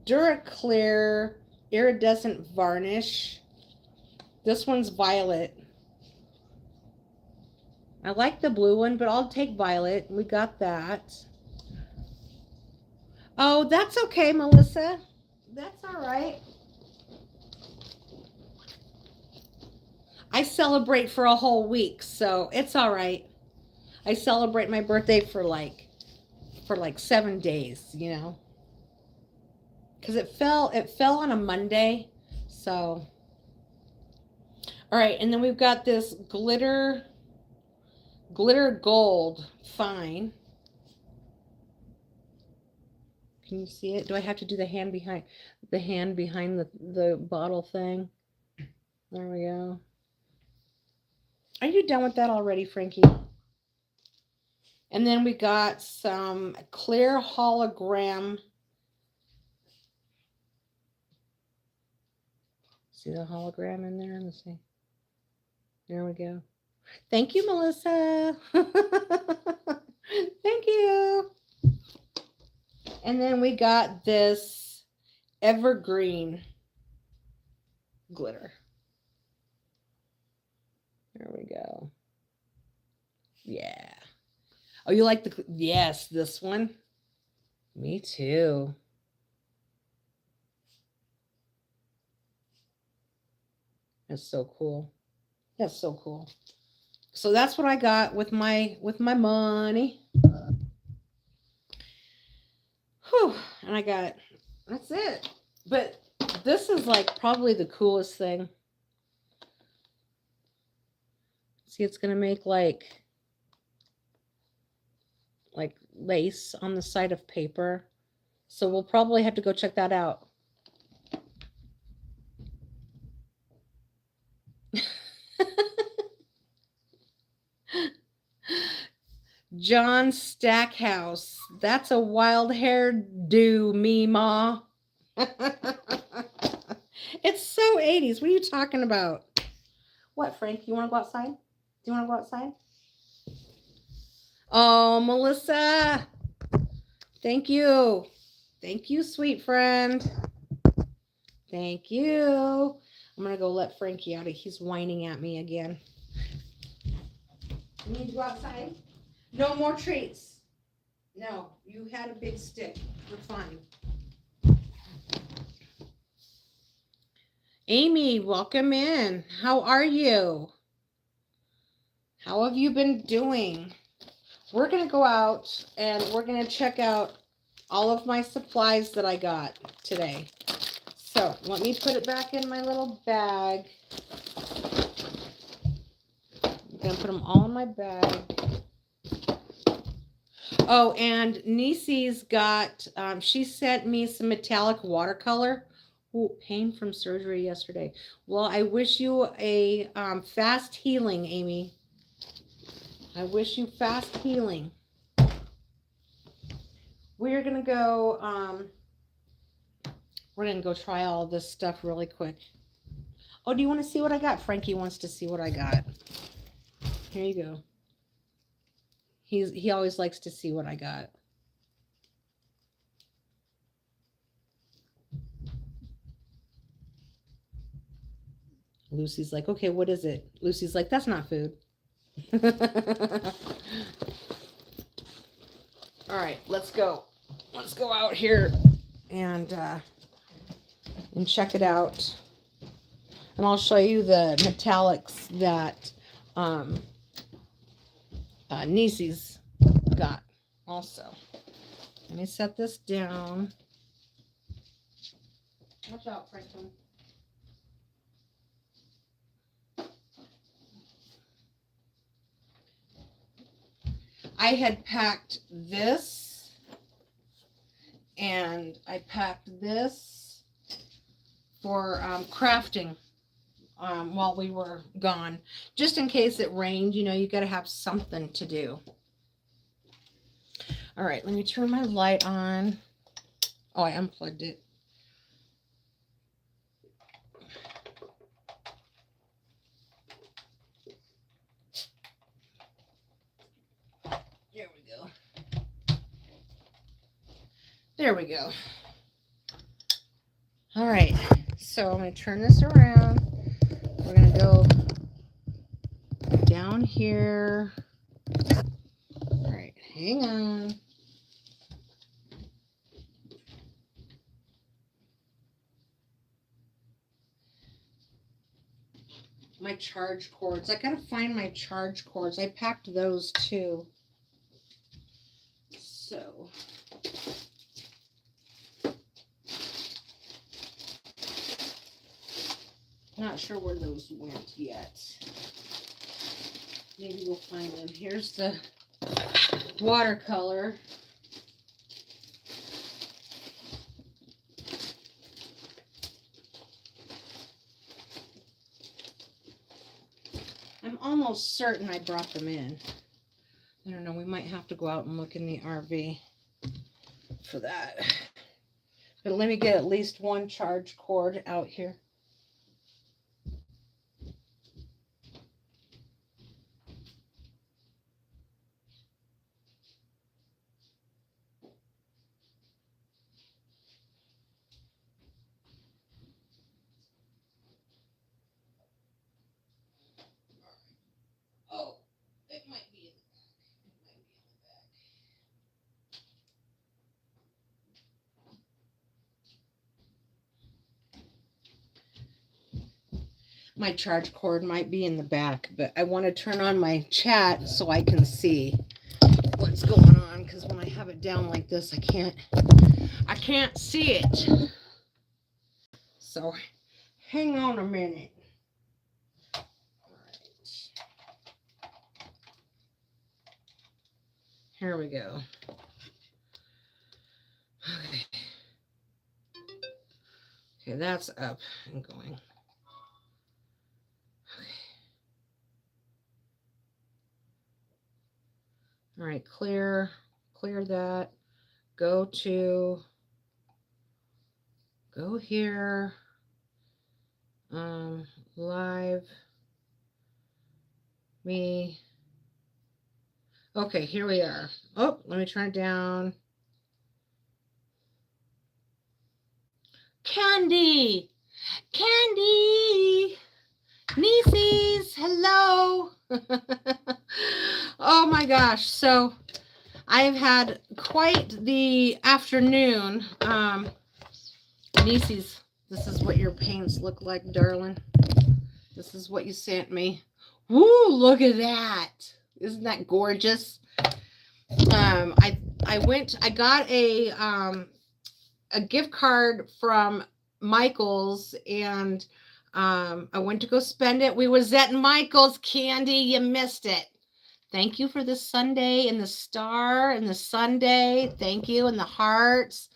Duraclear iridescent varnish. This one's violet. I like the blue one, but I'll take violet. We got that. Oh, that's okay, Melissa. That's all right. I celebrate for a whole week, so it's all right. I celebrate my birthday for like 7 days, you know. Because it fell on a Monday. So all right, and then we've got this glitter gold fine. Can you see it? Do I have to do the hand behind the bottle thing? There we go. Are you done with that already, Frankie? And then we got some clear hologram. See the hologram in there? Let's see. There we go. Thank you, Melissa. Thank you. And then we got this evergreen glitter. There we go. Yeah. Oh, you like the, yes, this one? Me too. That's so cool. That's so cool. So that's what I got with my money. Whew. And I got, that's it. But this is like probably the coolest thing. See, it's gonna make like lace on the side of paper. So we'll probably have to go check that out. John Stackhouse. That's a wild hairdo, me ma. It's so 80s. What are you talking about? What, Frank? You want to go outside? Do you want to go outside? Oh, Melissa. Thank you. Thank you, sweet friend. Thank you. I'm going to go let Frankie out. He's whining at me again. You need to go outside? No more treats. No, you had a big stick. We're fine. Amy, welcome in. How are you? How have you been doing? We're going to go out and we're going to check out all of my supplies that I got today. So let me put it back in my little bag. I'm going to put them all in my bag. Oh, and Nisi's got, she sent me some metallic watercolor. Ooh, pain from surgery yesterday. Well, I wish you a fast healing, Amy. I wish you fast healing. We're going to go, we're going to go try all this stuff really quick. Oh, do you want to see what I got? Frankie wants to see what I got. Here you go. He always likes to see what I got. Lucy's like, okay, what is it? Lucy's like, that's not food. All right, let's go. Let's go out here and check it out. And I'll show you the metallics that Nisi's got also. Let me set this down. Watch out, Franklin. I had packed this and I packed this for crafting while we were gone. Just in case it rained, you know, you got to have something to do. All right, let me turn my light on. Oh, I unplugged it. There we go. There we go. All right, so I'm going to turn this around. We're going to go down here. All right, hang on. My charge cords. I gotta find my charge cords. I packed those too. So. Not sure where those went yet. Maybe we'll find them. Here's the watercolor. I'm almost certain I brought them in. I don't know. We might have to go out and look in the RV for that. But let me get at least one charge cord out here. Oh, it might be in the back. It might be in the back. My charge cord might be in the back, but I want to turn on my chat so I can see what's going on, because when I have it down like this, I can't see it. So hang on a minute. All right. Here we go. Okay. Okay, that's up and going. All right, clear that. Go here. Live me. Okay, here we are. Oh, let me turn it down. Candy, nieces, hello. Oh my gosh. So I've had quite the afternoon. Nieces, this is what your paints look like, darling. This is what you sent me. Woo, look at that. Isn't that gorgeous? I got a gift card from Michael's, and I went to go spend it. We was at Michael's. Candy, you missed it. Thank you for the Sunday and the star and the Sunday. Thank you, and the hearts.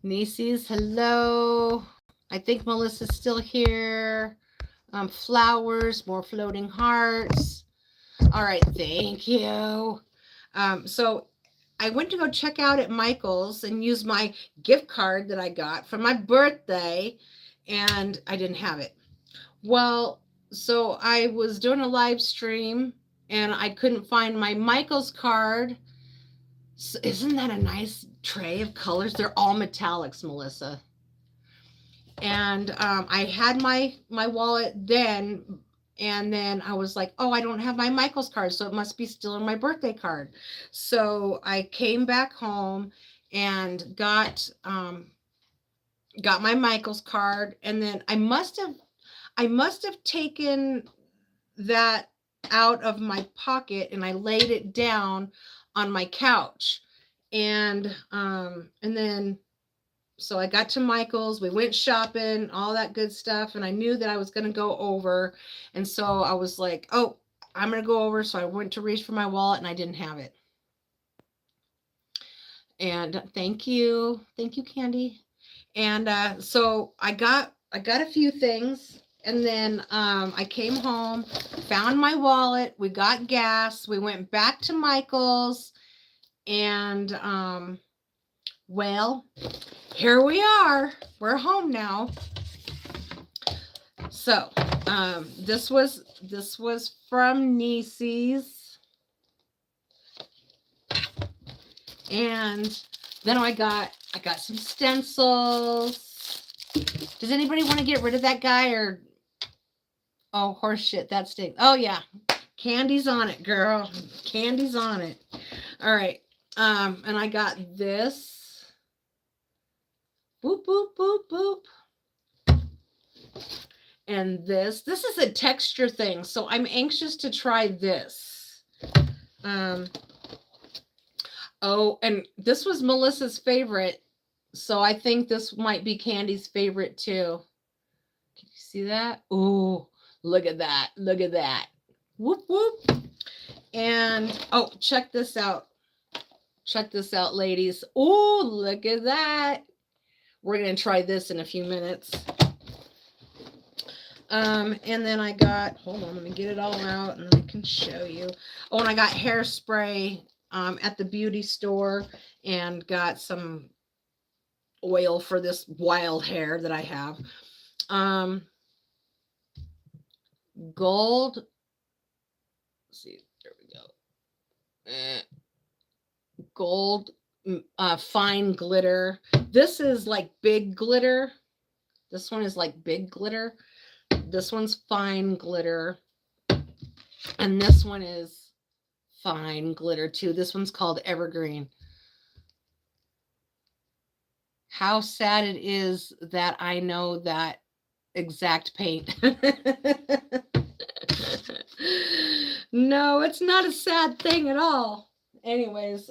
Nieces, hello. I think Melissa's still here. Flowers, more floating hearts. All right, thank you. So I went to go check out at Michael's and use my gift card that I got for my birthday, and I didn't have it. Well, so I was doing a live stream and I couldn't find my Michael's card. So isn't that a nice tray of colors? They're all metallics, Melissa. And I had my wallet then, and then I was like, oh, I don't have my Michael's card, so it must be still in my birthday card. So I came back home and got my Michael's card, and then I must have taken that out of my pocket and I laid it down on my couch. And then so I got to Michael's, we went shopping, all that good stuff, and I knew that I was going to go over. And so I was like, oh, I'm going to go over. So I went to reach for my wallet and I didn't have it. And thank you, Candy. And so I got a few things, and then I came home, found my wallet, we got gas, we went back to Michael's, and well, here we are. We're home now. So this was from Nieces, and then I got some stencils. Does anybody want to get rid of that guy, or oh, horse shit, that stinks. Oh yeah, Candy's on it, girl. Candy's on it. All right. And I got this. Boop, boop, boop, boop. And this is a texture thing, so I'm anxious to try this. Oh, and this was Melissa's favorite, so I think this might be Candy's favorite too. Can you see that? Ooh, look at that. Look at that. Whoop, whoop. And, oh, check this out. Check this out, ladies. Ooh, look at that. We're going to try this in a few minutes. And then I got, hold on, let me get it all out and I can show you. Oh, and I got hairspray at the beauty store and got some oil for this wild hair that I have. Gold. Let's see, there we go. Gold, fine glitter. This is like big glitter. This one is like big glitter. This one's fine glitter. And this one is fine glitter too. This one's called Evergreen. How sad it is that I know that exact paint. No, it's not a sad thing at all. Anyways,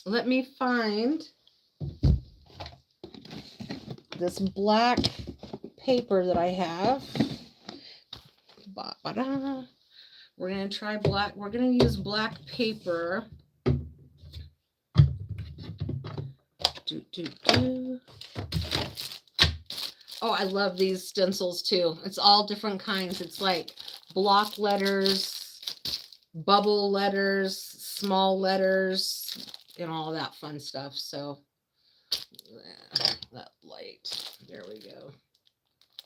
let me find this black paper that I have. Ba-ba-da. We're going to try black. We're going to use black paper. Oh, I love these stencils too. It's all different kinds. It's like block letters, bubble letters, small letters, and all that fun stuff. So that light. There we go.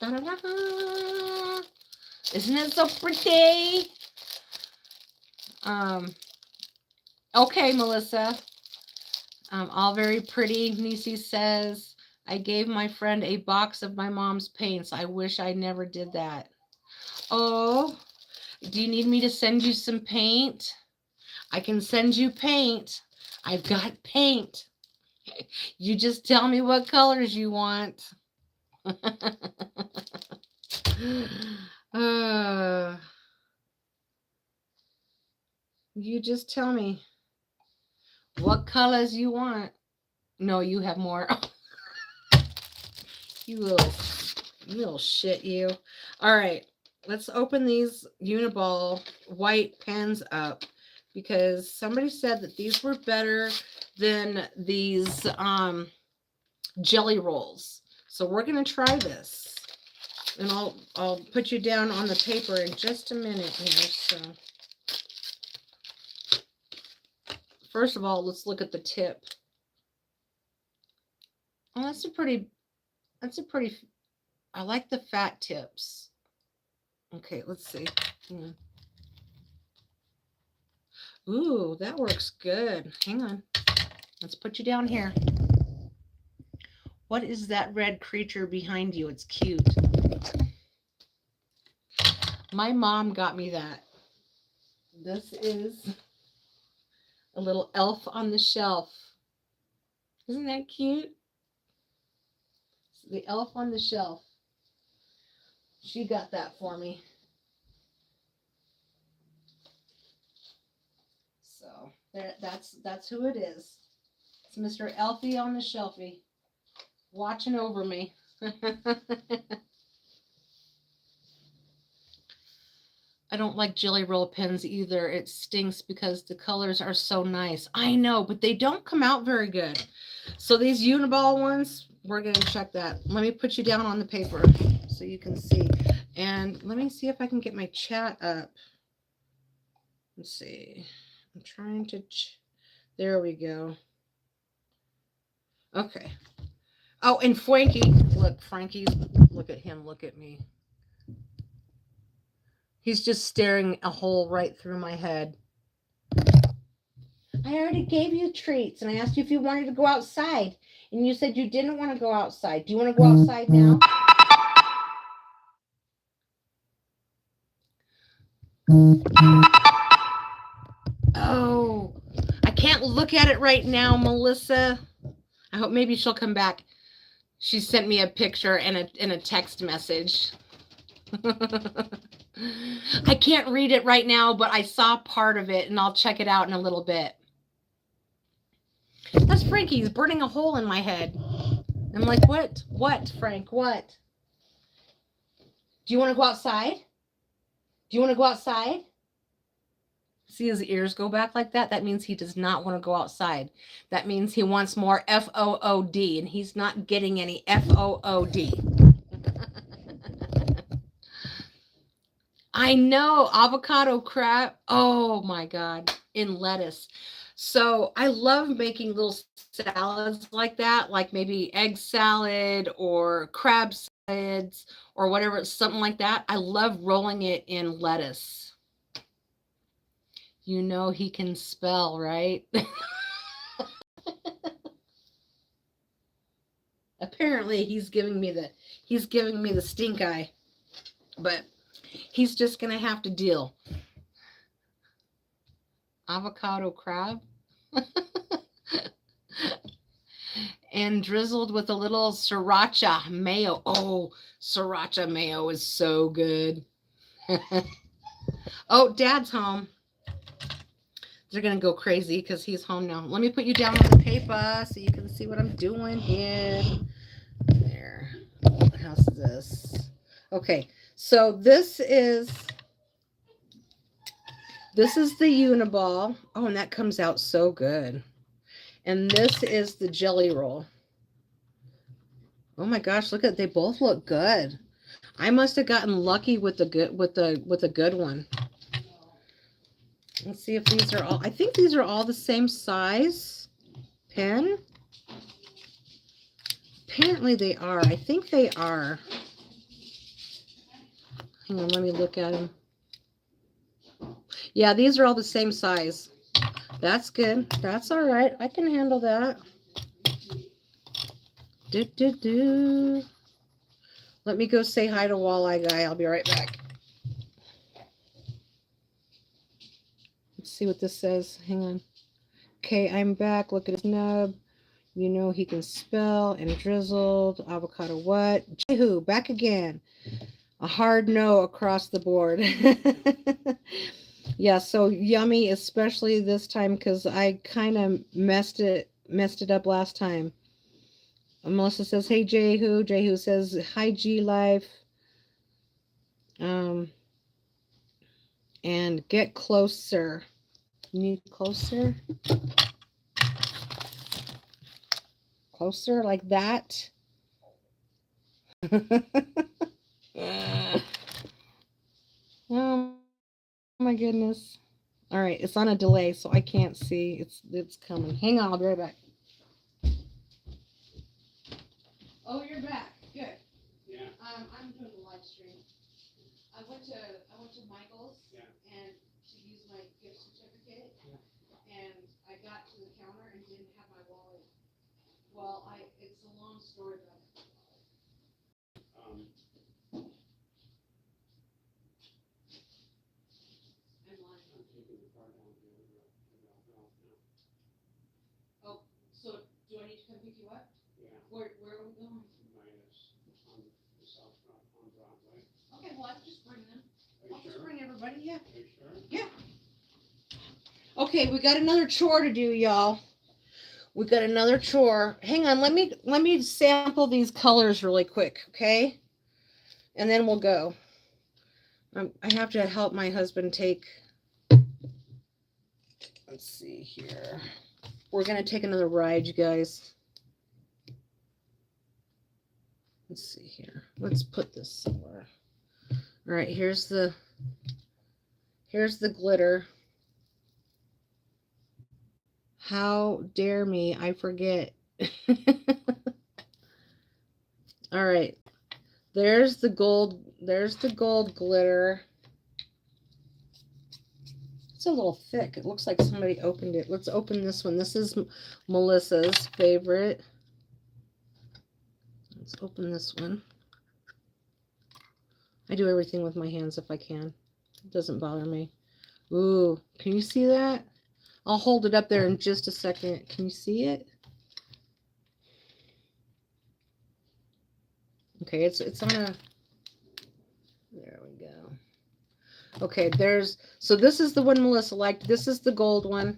Da-da-da-da. Isn't it so pretty? Okay, Melissa. All very pretty. Nisi says, I gave my friend a box of my mom's paints. I wish I never did that. Oh, do you need me to send you some paint? I can send you paint. I've got paint. You just tell me what colors you want. You just tell me what colors you want. No, you have more. You little shit, you. All right, let's open these Uniball white pens up because somebody said that these were better than these jelly rolls. So we're gonna try this, and I'll put you down on the paper in just a minute here. So first of all, let's look at the tip. Oh, that's a pretty. I like the fat tips. Okay, let's see. Ooh, that works good. Hang on. Let's put you down here. What is that red creature behind you? It's cute. My mom got me that. This is a little elf on the shelf. Isn't that cute? The elf on the shelf. She got that for me. So that's who it is. It's Mr. Elfie on the shelfie, watching over me. I don't like jelly roll pens either. It stinks because the colors are so nice. I know, but they don't come out very good. So these Uniball ones, we're going to check that. Let me put you down on the paper so you can see. And let me see if I can get my chat up. Let's see. I'm trying to... There we go. Okay. Oh, and Frankie. Look, Frankie. Look at him. Look at me. He's just staring a hole right through my head. I already gave you treats, and I asked you if you wanted to go outside, and you said you didn't want to go outside. Do you want to go outside now? Oh, I can't look at it right now, Melissa. I hope maybe she'll come back. She sent me a picture and a text message. I can't read it right now, but I saw part of it, and I'll check it out in a little bit. That's Frankie. He's burning a hole in my head. I'm like, what? What, Frank? What? Do you want to go outside? Do you want to go outside? See his ears go back like that? That means he does not want to go outside. That means he wants more FOOD, and he's not getting any FOOD. I know, avocado crab. Oh my God, in lettuce. So I love making little salads like that, like maybe egg salad or crab salads or whatever, something like that. I love rolling it in lettuce. You know he can spell, right? Apparently he's giving me the stink eye, but he's just gonna have to deal. Avocado crab and drizzled with a little sriracha mayo. Oh, sriracha mayo is so good. Oh, Dad's home. They're gonna go crazy because he's home now. Let me put you down on the paper so you can see what I'm doing here. There. How's this? Okay, so this is the Uniball. Oh, and that comes out so good. And this is the jelly roll. Oh my gosh, look at, they both look good. I must have gotten lucky with the good one. Let's see if these are all, I think these are all the same size pen. Apparently they are. I think they are. Hang on, let me look at them. Yeah, these are all the same size. That's good. That's all right. I can handle that. Let me go say hi to Walleye Guy. I'll be right back. Let's see what this says. Hang on. Okay, I'm back. Look at his nub. You know he can spell. And drizzled. Avocado what? Jehu, back again. A hard no across the board. Yeah, so yummy, especially this time because I kind of messed it up last time. Melissa says, hey, Jehu. Jehu says, hi, G Life. And get closer. You need closer? Closer, like that? Oh, my goodness. All right, it's on a delay, so I can't see. It's coming. Hang on, I'll be right back. Oh, you're back. Good. Yeah. I'm doing the live stream. I went to Michael's and to use my gift certificate, and I got to the counter and didn't have my wallet. Well, it's a long story, but Um, I'm lying. I'm taking the car down to the off now. Oh, so do I need to come pick you up? Yeah. Where are we going? Minus on the south front on Broadway. Okay, well, I'll just bring them. Are I'll you just sure? bring everybody, yeah. Are you sure? Yeah. Okay, we got another chore to do, y'all. We got another chore. Hang on, let me sample these colors really quick, okay? And then we'll go. I have to help my husband take. Let's see here. We're gonna take another ride, you guys. Let's see here. Let's put this somewhere. All right, here's the glitter. How dare me? I forget. All right. There's the gold glitter. It's a little thick. It looks like somebody opened it. Let's open this one. This is Melissa's favorite. Let's open this one. I do everything with my hands if I can. It doesn't bother me. Ooh, can you see that? I'll hold it up there in just a second. Can you see it? Okay, it's on a, there we go. Okay, so this is the one Melissa liked. This is the gold one.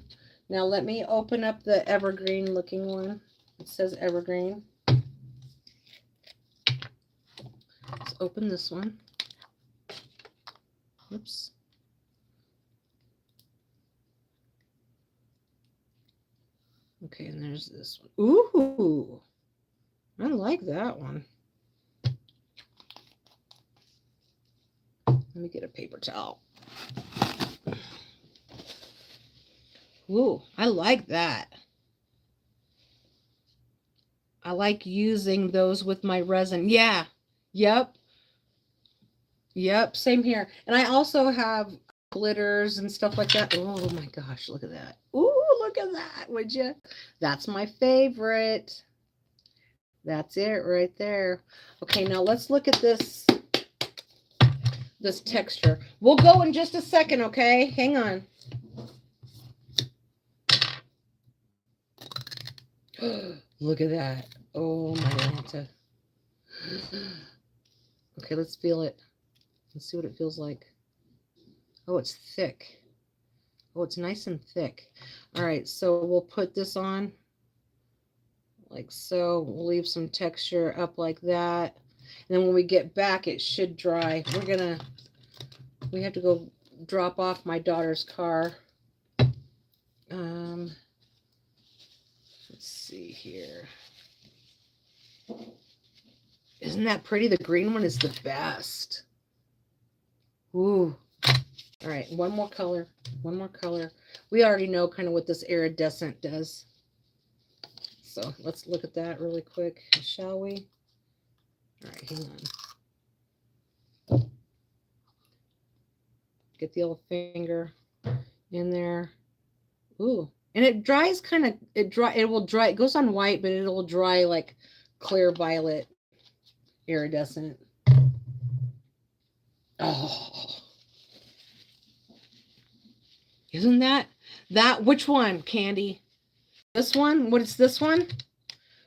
Now let me open up the evergreen looking one. It says evergreen. Let's open this one. Oops. Okay, and there's this one. Ooh, I like that one. Let me get a paper towel. Ooh, I like that. I like using those with my resin. Yeah. Yep. Yep. Same here. And I also have glitters and stuff like that. Oh my gosh, look at that. Ooh, look at that, would you? That's my favorite. That's it right there. Okay, now let's look at this texture. We'll go in just a second, okay? Hang on. Look at that. Oh my Lanta. Okay, let's feel it. Let's see what it feels like. Oh, it's thick. Oh, it's nice and thick. All right, so we'll put this on like so. We'll leave some texture up like that. And then when we get back, it should dry. We have to go drop off my daughter's car. Let's see here. Isn't that pretty? The green one is the best. Ooh. All right, one more color. One more color. We already know kind of what this iridescent does. So let's look at that really quick, shall we? All right, hang on. Get the little finger in there. Ooh. And it dries kind of, it will dry, it goes on white, but it will dry like clear violet iridescent. Oh. Isn't that, which one, Candy? This one? What is this one?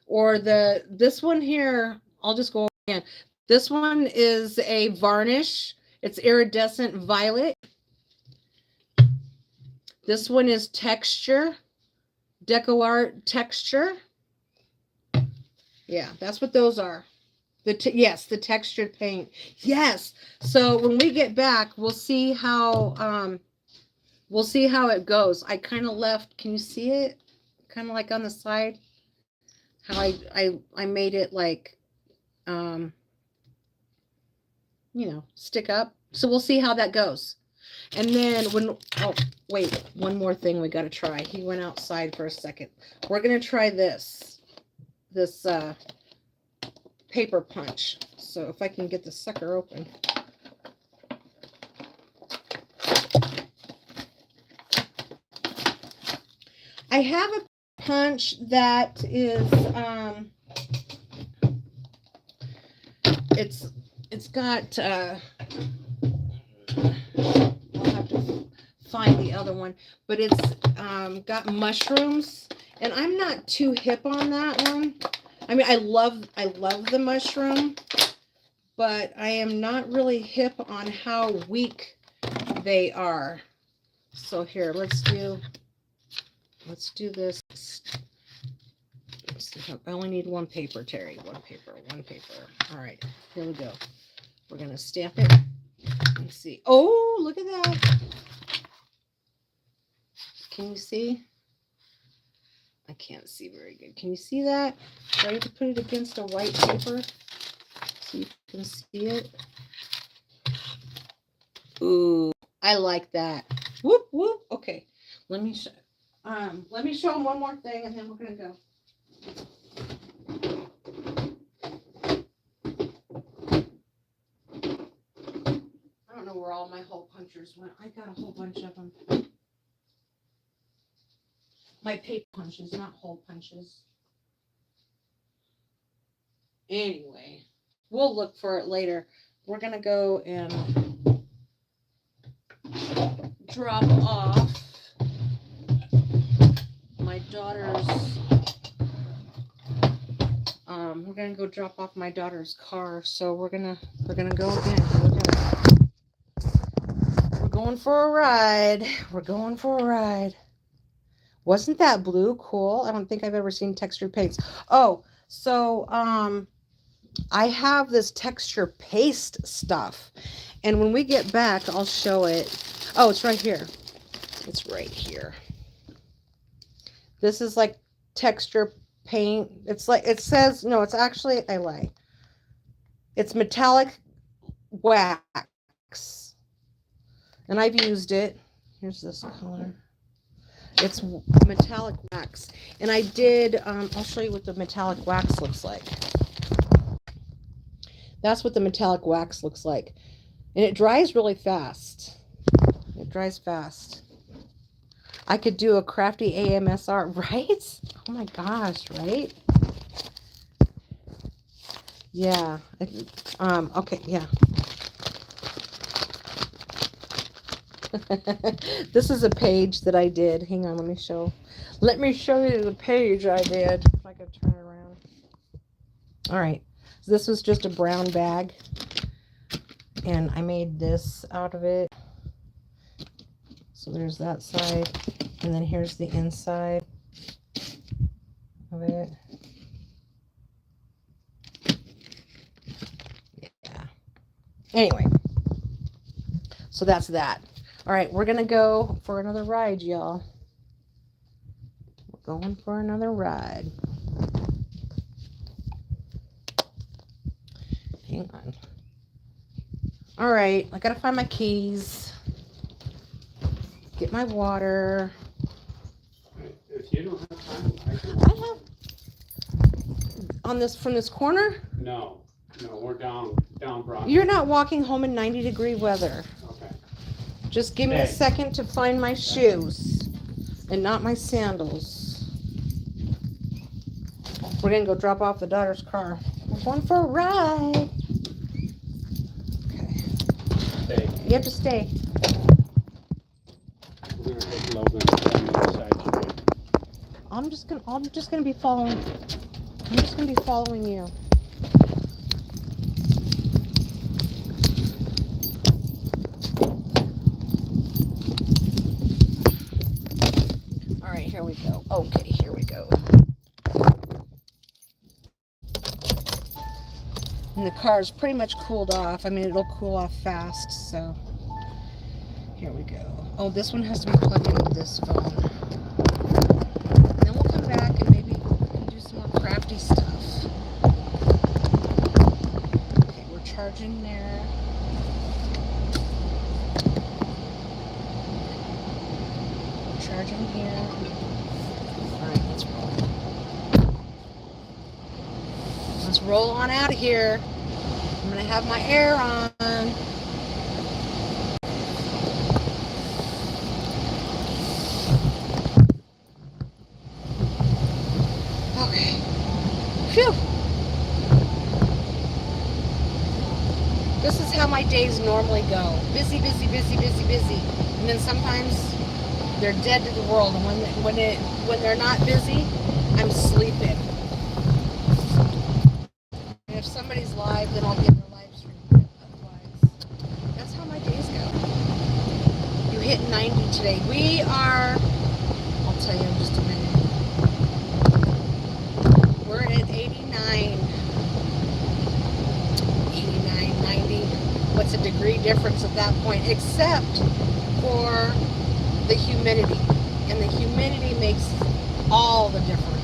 Or this one here, I'll just go again. This one is a varnish. It's iridescent violet. This one is texture, Deco Art texture. Yeah, that's what those are. Yes, the textured paint. Yes. So when we get back, we'll see how it goes. I kind of left. Can you see it? Kind of like on the side. How I made it like, stick up. So we'll see how that goes. And then oh, wait, one more thing we got to try. He went outside for a second. We're going to try this paper punch. So if I can get the sucker open. I have a punch that is, it's got, I'll have to find the other one, but it's got mushrooms, and I'm not too hip on that one. I mean, I love the mushroom, but I am not really hip on how weak they are. So here, let's do this. Let's see, I only need one paper, Terry. One paper. All right, here we go. We're gonna stamp it. Let's see. Oh, look at that. Can you see? I can't see very good. Can you see that? Do I have to put it against a white paper so you can see it? Ooh, I like that. Whoop, whoop. Okay, let me show them one more thing, and then we're gonna go. I don't know where all my hole punchers went. I got a whole bunch of them. My paper punches, not hole punches. Anyway, we'll look for it later. We're gonna go and drop off my daughter's. We're gonna go drop off my daughter's car. So we're gonna go again. We're going for a ride. We're going for a ride. Wasn't that blue cool? I don't think I've ever seen textured paints. Oh, so I have this texture paste stuff, and when we get back, I'll show it. Oh, it's right here. It's right here. This is like texture paint. It's like, it says, no, it's actually, I lie. It's metallic wax. And I've used it. Here's this color. It's metallic wax. And I did, I'll show you what the metallic wax looks like. That's what the metallic wax looks like. And it dries really fast. It dries fast. I could do a crafty AMSR, right? Oh my gosh, right? Yeah. Okay, yeah. This is a page that I did. Hang on, let me show you the page I did. If I could turn it around. All right. So this was just a brown bag. And I made this out of it. So there's that side. And then here's the inside of it. Yeah. Anyway. So that's that. All right, we're going to go for another ride, y'all. We're going for another ride. Hang on. All right, I got to find my keys. Get my water. If you don't have time, I have on this from this corner. No, we're down Broadway. You're not walking home in 90-degree weather. Okay. Just give me a second to find my shoes and not my sandals. We're gonna go drop off the daughter's car. We're going for a ride. Okay. Stay. You have to stay. We're gonna take Logan down the other side street. I'm just gonna be following. I'm just gonna be following you. All right, here we go. Okay, here we go. And the car's pretty much cooled off. I mean, it'll cool off fast, so here we go. Oh, this one has to be plugged into this phone. And then we'll come back and maybe we can do some more crafty stuff. Okay, we're charging there. Charging here. All right, let's roll. Let's roll on out of here. I'm gonna have my air on. Okay. Phew. This is how my days normally go. Busy, busy, busy, busy, busy. And then sometimes they're dead to the world. And when they're not busy, I'm sleeping. And if somebody's live, then I'll get their live stream. Otherwise, that's how my days go. You hit 90 today. We are, I'll tell you in just a minute. We're at 89, 90. What's a degree difference at that point? Except for the humidity. And the humidity makes all the difference.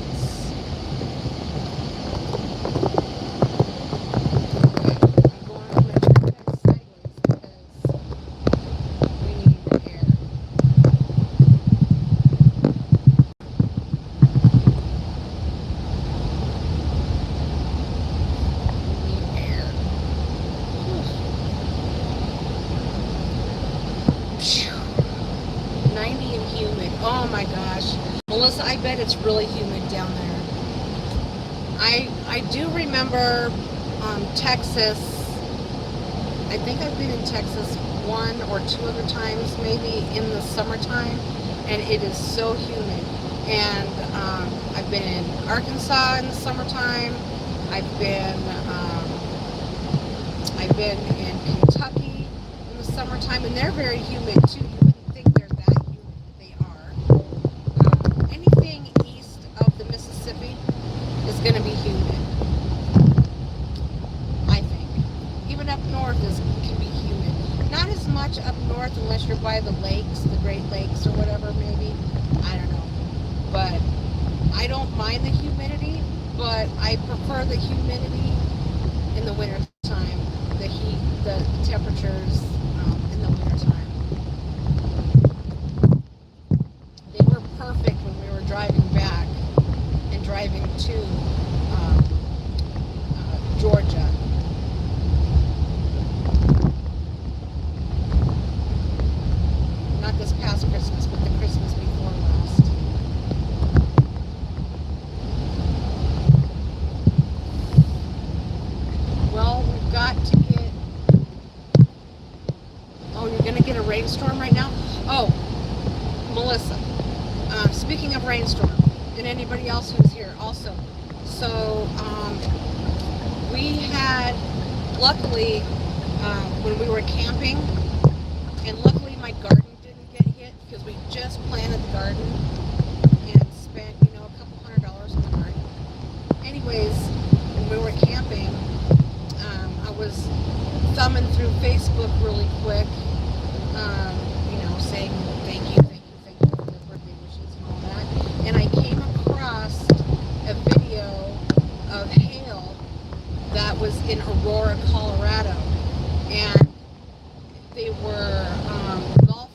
Melissa, I bet it's really humid down there. I do remember Texas. I think I've been in Texas one or two other times, maybe in the summertime, and it is so humid. And I've been in Arkansas in the summertime. I've been in Kentucky in the summertime, and they're very humid too. You wouldn't think they're that humid. They are. Anything east of the Mississippi is going to be humid. I think. Even up north can be humid. Not as much up north unless you're by the lakes, the Great Lakes or whatever, maybe. I don't know. But I don't mind the humidity, but I prefer the humidity in the winter time. The heat, the temperatures in the winter time. luckily, when we were camping, and luckily my garden didn't get hit because we just planted the garden and spent, a couple $100 on the garden. Anyways, when we were camping, I was thumbing through Facebook really quick, saying thank you for the birthday wishes and all that. And I came across a video of hail that was in Aurora, Colorado, and they were golf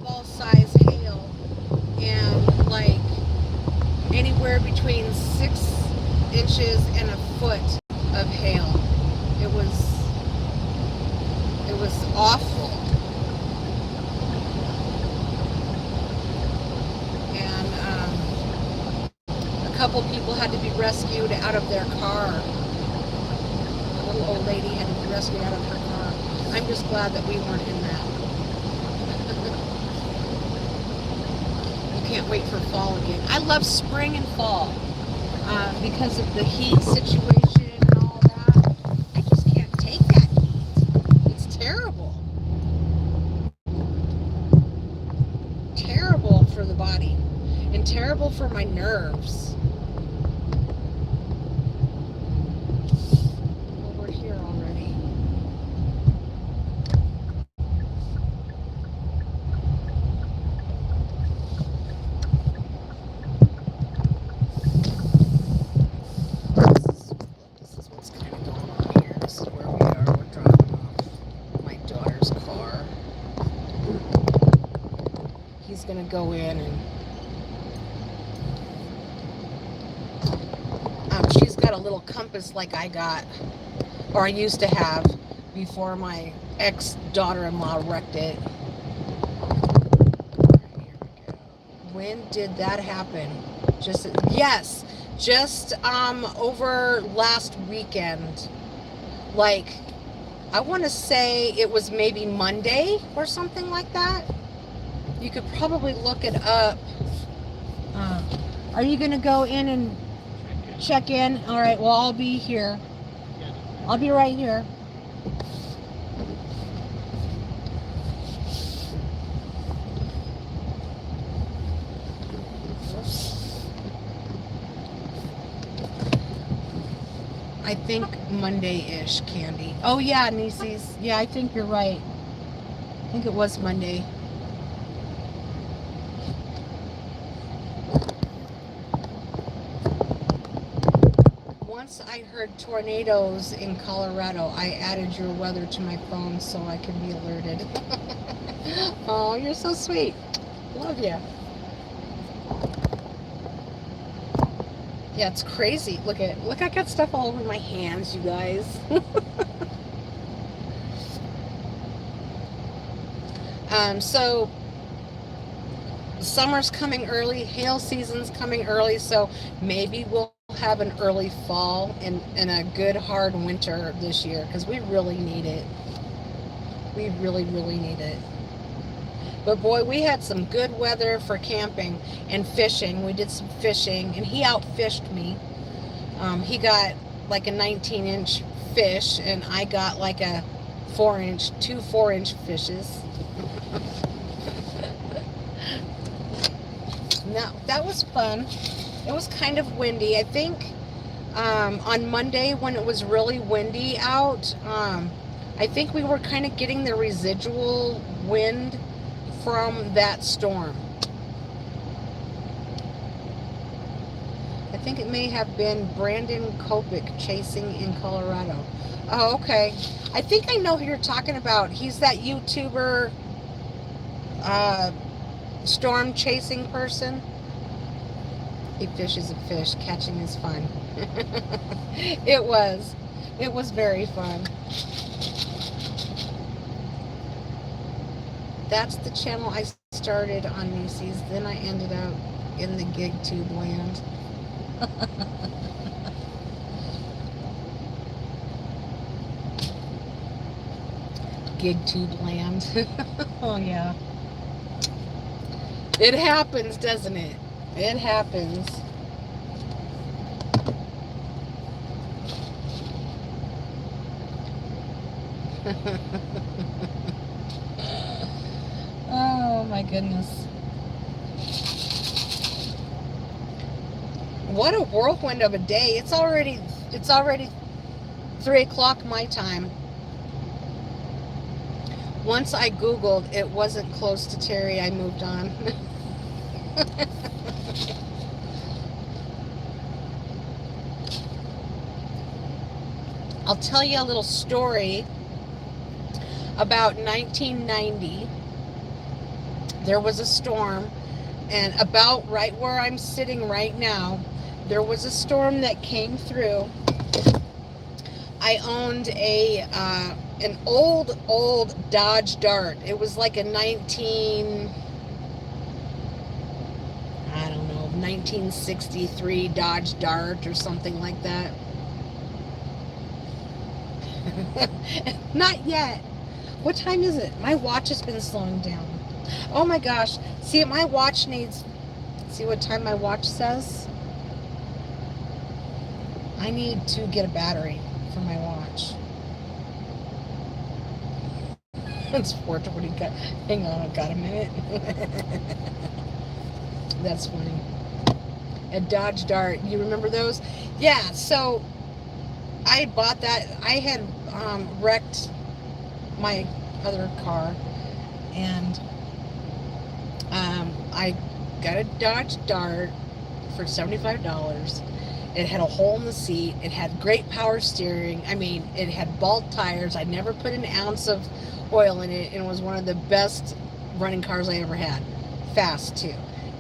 ball size hail, and like anywhere between 6 inches and a foot of hail. It was awful. And a couple people had to be rescued out of their car. A little old lady had to be rescued out of her car. I'm just glad that we weren't in that. You can't wait for fall again. I love spring and fall because of the heat situation and all that. I just can't take that heat. It's terrible. Terrible for the body and terrible for my nerves. Well, we're here already. This is what's kind of going on here. This is where we are. We're dropping off my daughter's car. He's gonna go in and she's got a little compass like I got, or I used to have before my ex-daughter-in-law wrecked it. When did that happen? Just over last weekend. Like, I want to say it was maybe Monday or something like that. You could probably look it up. Are you going to go in and check in? All right, well, I'll be here. I'll be right here. I think Monday-ish, Candy. Oh, yeah, Nieces. Yeah, I think you're right. I think it was Monday. Once I heard tornadoes in Colorado, I added your weather to my phone so I could be alerted. Oh, you're so sweet. Love you. Yeah, it's crazy. Look, I got stuff all over my hands, you guys. So summer's coming early, hail season's coming early, so maybe we'll have an early fall and a good hard winter this year, because we really need it. We really, really need it. But boy, we had some good weather for camping and fishing. We did some fishing, and he outfished me. He got like a 19-inch fish, and I got like a 2 4-inch fishes. Now, that was fun. It was kind of windy. I think on Monday when it was really windy out, I think we were kind of getting the residual wind from that storm. I think it may have been Brandon Kopik chasing in Colorado. Oh, okay. I think I know who you're talking about. He's that YouTuber storm chasing person. A fish is a fish. Catching is fun. It was very fun. That's the channel I started on Macy's. Then I ended up in the gig tube land. Gig tube land. Oh yeah. It happens, doesn't it? It happens. Oh my goodness. What a whirlwind of a day. It's already 3 o'clock my time. Once I Googled it wasn't close to Terry, I moved on. I'll tell you a little story about 1990. There was a storm, and about right where I'm sitting right now, there was a storm that came through. I owned an old Dodge Dart. It was like a 1963 Dodge Dart or something like that. Not yet. What time is it? My watch has been slowing down. Oh my gosh. See, my watch needs... See what time my watch says? I need to get a battery for my watch. It's 4:20. Hang on, I've got a minute. That's funny. A Dodge Dart. You remember those? Yeah, so I bought that. I had wrecked my other car, and I got a Dodge Dart for $75. It had a hole in the seat. It had great power steering. I mean, it had bald tires. I never put an ounce of oil in it, and it was one of the best running cars I ever had. Fast, too.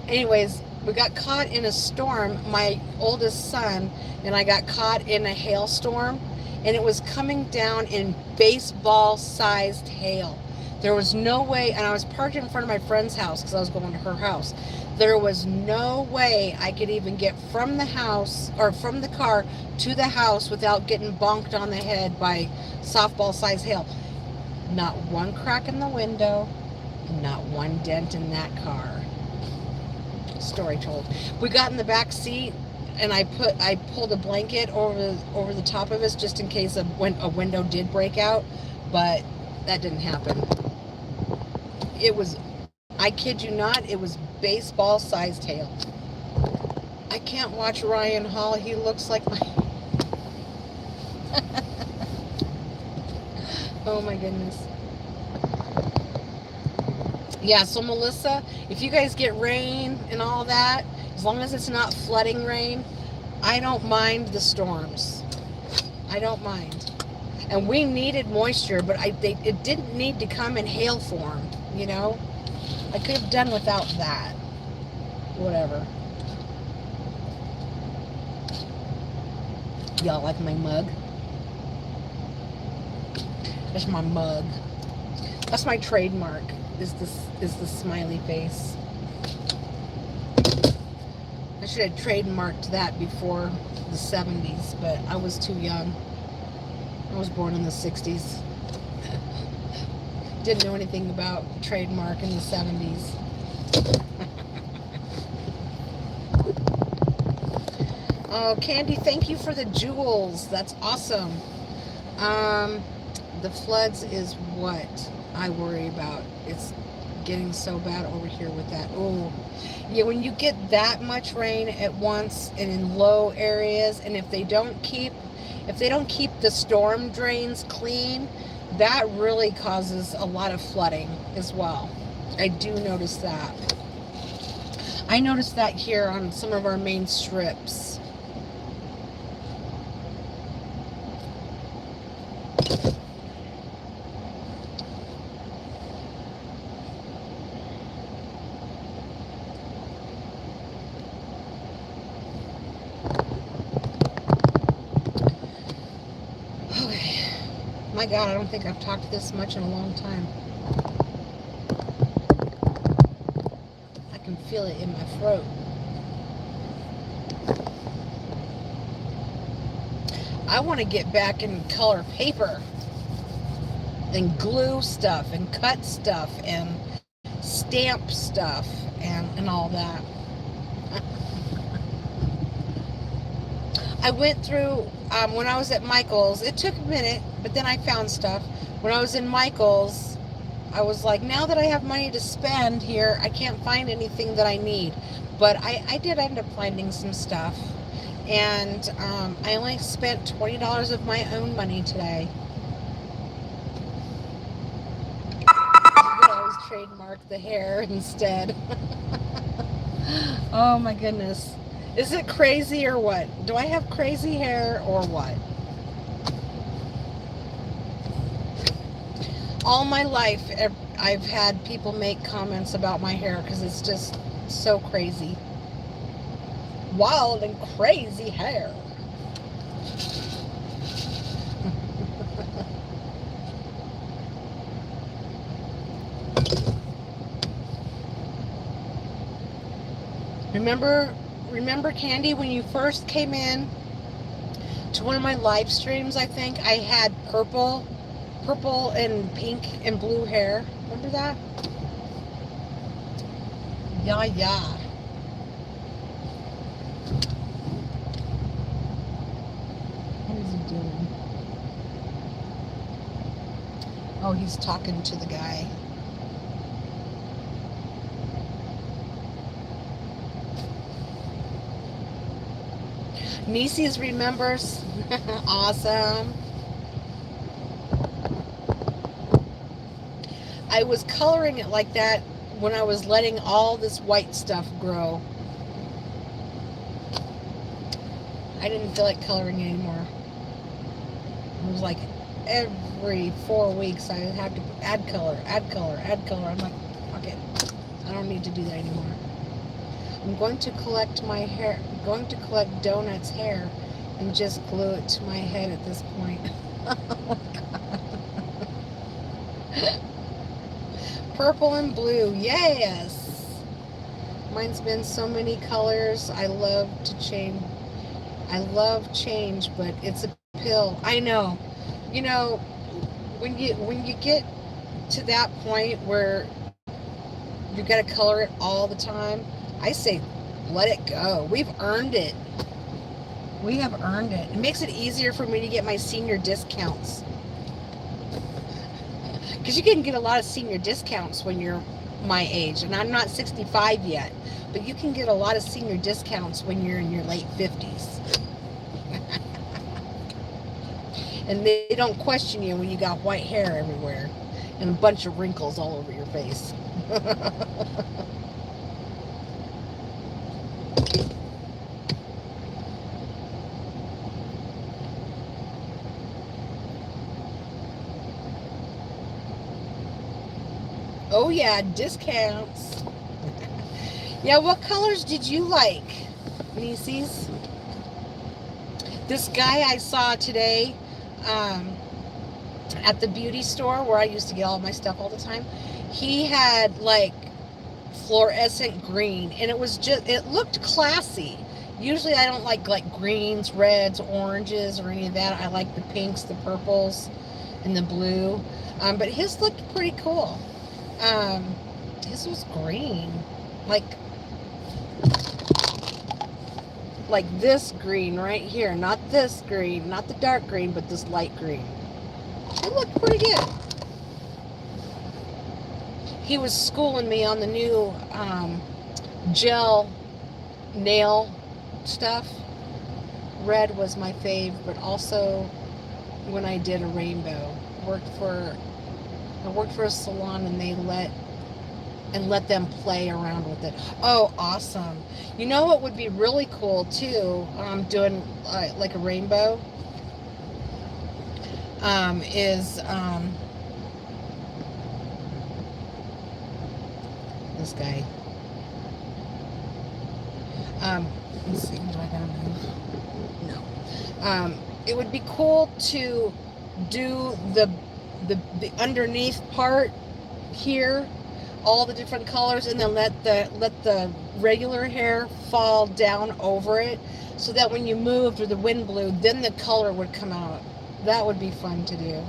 Anyways, we got caught in a storm. My oldest son and I got caught in a hailstorm, and it was coming down in baseball-sized hail. There was no way, and I was parked in front of my friend's house because I was going to her house. There was no way I could even get from the house, or from the car to the house, without getting bonked on the head by softball-sized hail. Not one crack in the window, not one dent in that car. Story told. We got in the back seat, and I pulled a blanket over the top of us just in case a window did break out, but that didn't happen. It was, I kid you not, it was baseball-sized hail. I can't watch Ryan Hall. He looks like my... Oh my goodness. Yeah, so Melissa, if you guys get rain and all that, as long as it's not flooding rain, I don't mind the storms. I don't mind. And we needed moisture, but it didn't need to come in hail form, you know? I could have done without that. Whatever. Y'all like my mug? That's my mug. That's my trademark. Is the smiley face. I should have trademarked that before the 70s, but I was too young. I was born in the 60s. Didn't know anything about trademark in the 70s. Oh, Candy, thank you for the jewels. That's awesome. The floods is what I worry about. It's getting so bad over here with that. Oh, yeah, when you get that much rain at once and in low areas, and if they don't keep the storm drains clean, that really causes a lot of flooding as well. I do notice that. I noticed that here on some of our main strips. My God, I don't think I've talked this much in a long time. I can feel it in my throat. I want to get back and color paper and glue stuff and cut stuff and stamp stuff and all that. I went through, when I was at Michael's, it took a minute, but then I found stuff. When I was in Michael's, I was like, now that I have money to spend here, I can't find anything that I need. But I did end up finding some stuff. And I only spent $20 of my own money today. You could always trademark the hair instead. Oh my goodness. Is it crazy or what? Do I have crazy hair or what? All my life, I've had people make comments about my hair because it's just so crazy. Wild and crazy hair. Remember, Candy, when you first came in to one of my live streams, I think I had purple and pink and blue hair. Remember that? Yeah, yeah. What is he doing? Oh, he's talking to the guy. Nieces remembers. Awesome. I was coloring it like that when I was letting all this white stuff grow. I didn't feel like coloring anymore. It was like every 4 weeks I had to add color, add color, add color. I'm like, fuck it. I don't need to do that anymore. I'm going to collect my hair, going to collect Donut's hair and just glue it to my head at this point. Oh, God. Purple and blue, yes. Mine's been so many colors. I love to change. I love change, but it's a pill. I know. You know, when you get to that point where you got to color it all the time, I say let it go. We've earned it. We have earned it. It makes it easier for me to get my senior discounts. Because you can get a lot of senior discounts when you're my age. And I'm not 65 yet. But you can get a lot of senior discounts when you're in your late 50s. And they don't question you when you got white hair everywhere. And a bunch of wrinkles all over your face. Oh yeah, discounts. Yeah, what colors did you like, nieces? This guy I saw today at the beauty store where I used to get all my stuff all the time, he had like fluorescent green, and it looked classy. Usually I don't like greens, reds, oranges, or any of that. I like the pinks, the purples, and the blue. But his looked pretty cool. His was green, like this green right here, not this green, not the dark green, but this light green. It looked pretty good. He was schooling me on the new gel nail stuff. Red was my fave, but also when I did a rainbow, I worked for a salon, and they let them play around with it. Oh, awesome. You know what would be really cool too, doing like a rainbow, is this guy. Let's see, do I gotta move? No. It would be cool to do the underneath part here, all the different colors, and then let the regular hair fall down over it, so that when you moved or the wind blew, then the color would come out. That would be fun to do.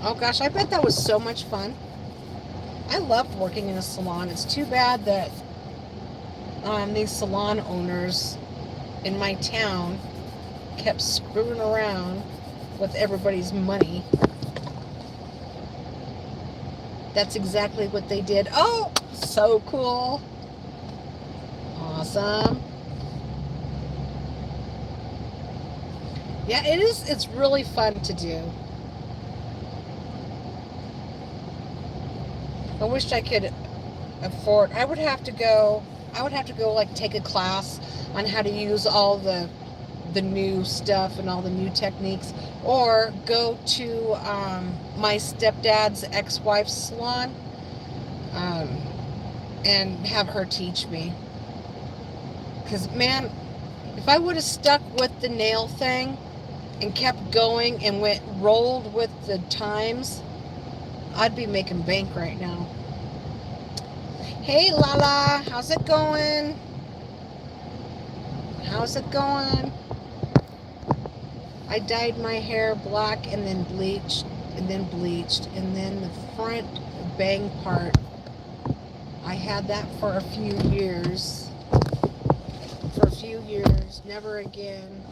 Oh gosh, I bet that was so much fun. I loved working in a salon. It's too bad that these salon owners in my town kept screwing around with everybody's money, that's exactly what they did. Oh, so cool. Awesome. Yeah, it is. It's really fun to do. I wish I could afford. I would have to go like take a class on how to use all the new stuff and all the new techniques, or go to my stepdad's ex-wife's salon, um, and have her teach me. Because man, if I would have stuck with the nail thing and kept going and rolled with the times, I'd be making bank right now. Hey Lala, how's it going? How's it going? I dyed my hair black and then bleached, and then the front bang part, I had that for a few years. Never again.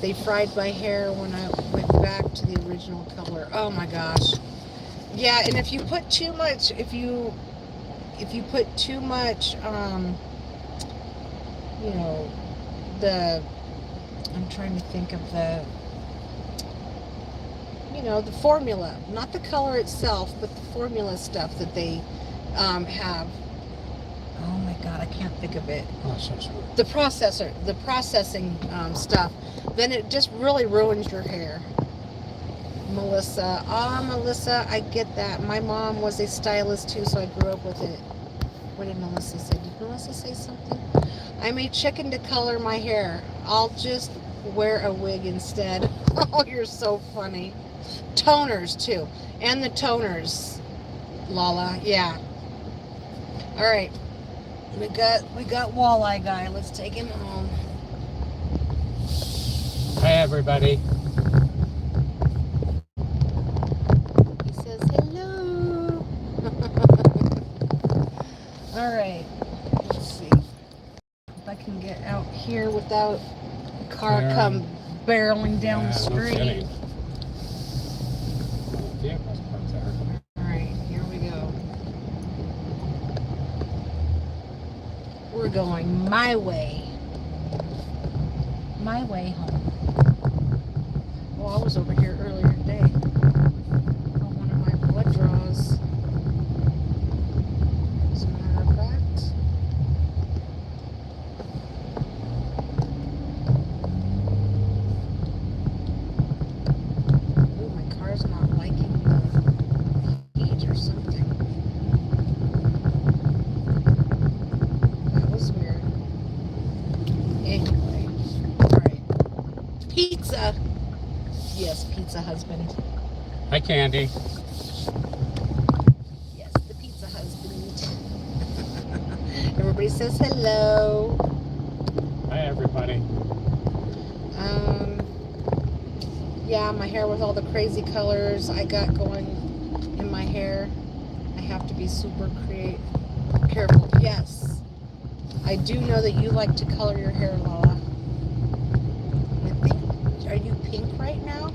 They fried my hair when I went back to the original color. Oh my gosh. Yeah, and if you put too much, you know, I'm trying to think of the formula, not the color itself, but the formula stuff that they have. Oh my God, I can't think of it. The processing stuff. Then it just really ruins your hair. Melissa. Melissa, I get that. My mom was a stylist too, so I grew up with it. What did Melissa say? Did Melissa say something? I'm a chicken to color my hair. I'll just wear a wig instead. Oh, you're so funny. Toners too. And the toners, Lala. Yeah. All right. We got Walleye Guy. Let's take him home. Hi, everybody. He says hello. All right. Let's see if I can get out here without a car come barreling down the street. No vehicles parked there. All right, here we go. We're going my way. My way home. Well, I was over here earlier today on one of my blood draws. As a matter of fact. Ooh, my car's not liking the heat or something. That was weird. Anyway, alright. Pizza! Yes, pizza husband. Hi, Candy. Yes, the pizza husband. Everybody says hello. Hi, everybody. Yeah, my hair with all the crazy colors I got going in my hair. I have to be super careful. Yes. I do know that you like to color your hair, Lala. I think, are you pink right now?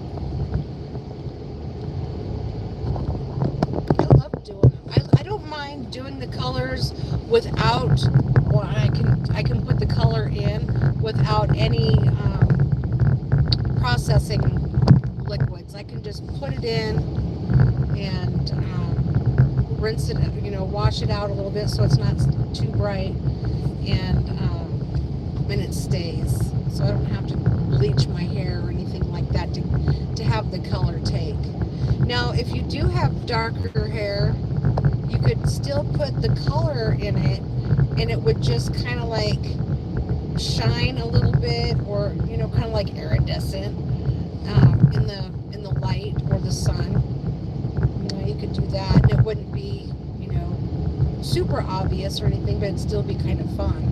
I love doing them. I don't mind doing the colors without, well, I can put the color in without any processing liquids. I can just put it in and rinse it, wash it out a little bit so it's not too bright, and it stays. So I don't have to bleach my hair or anything like that to have the color take. Now, if you do have darker hair, you could still put the color in it, and it would just kind of like shine a little bit, or kind of like iridescent in the light or the sun. You could do that, and it wouldn't be super obvious or anything, but it'd still be kind of fun.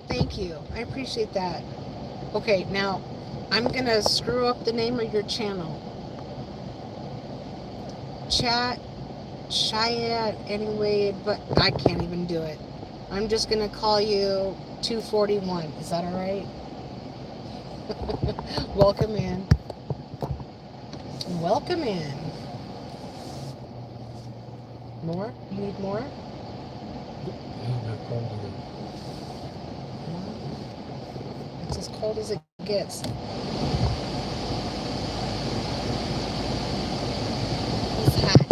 Thank you. I appreciate that. Okay, now I'm gonna screw up the name of your channel. Cheyenne anyway, but I can't even do it. I'm just gonna call you 241. Is that all right? Welcome in. Welcome in. More? You need more? Not cold enough. It's as cold as it gets. It's hot.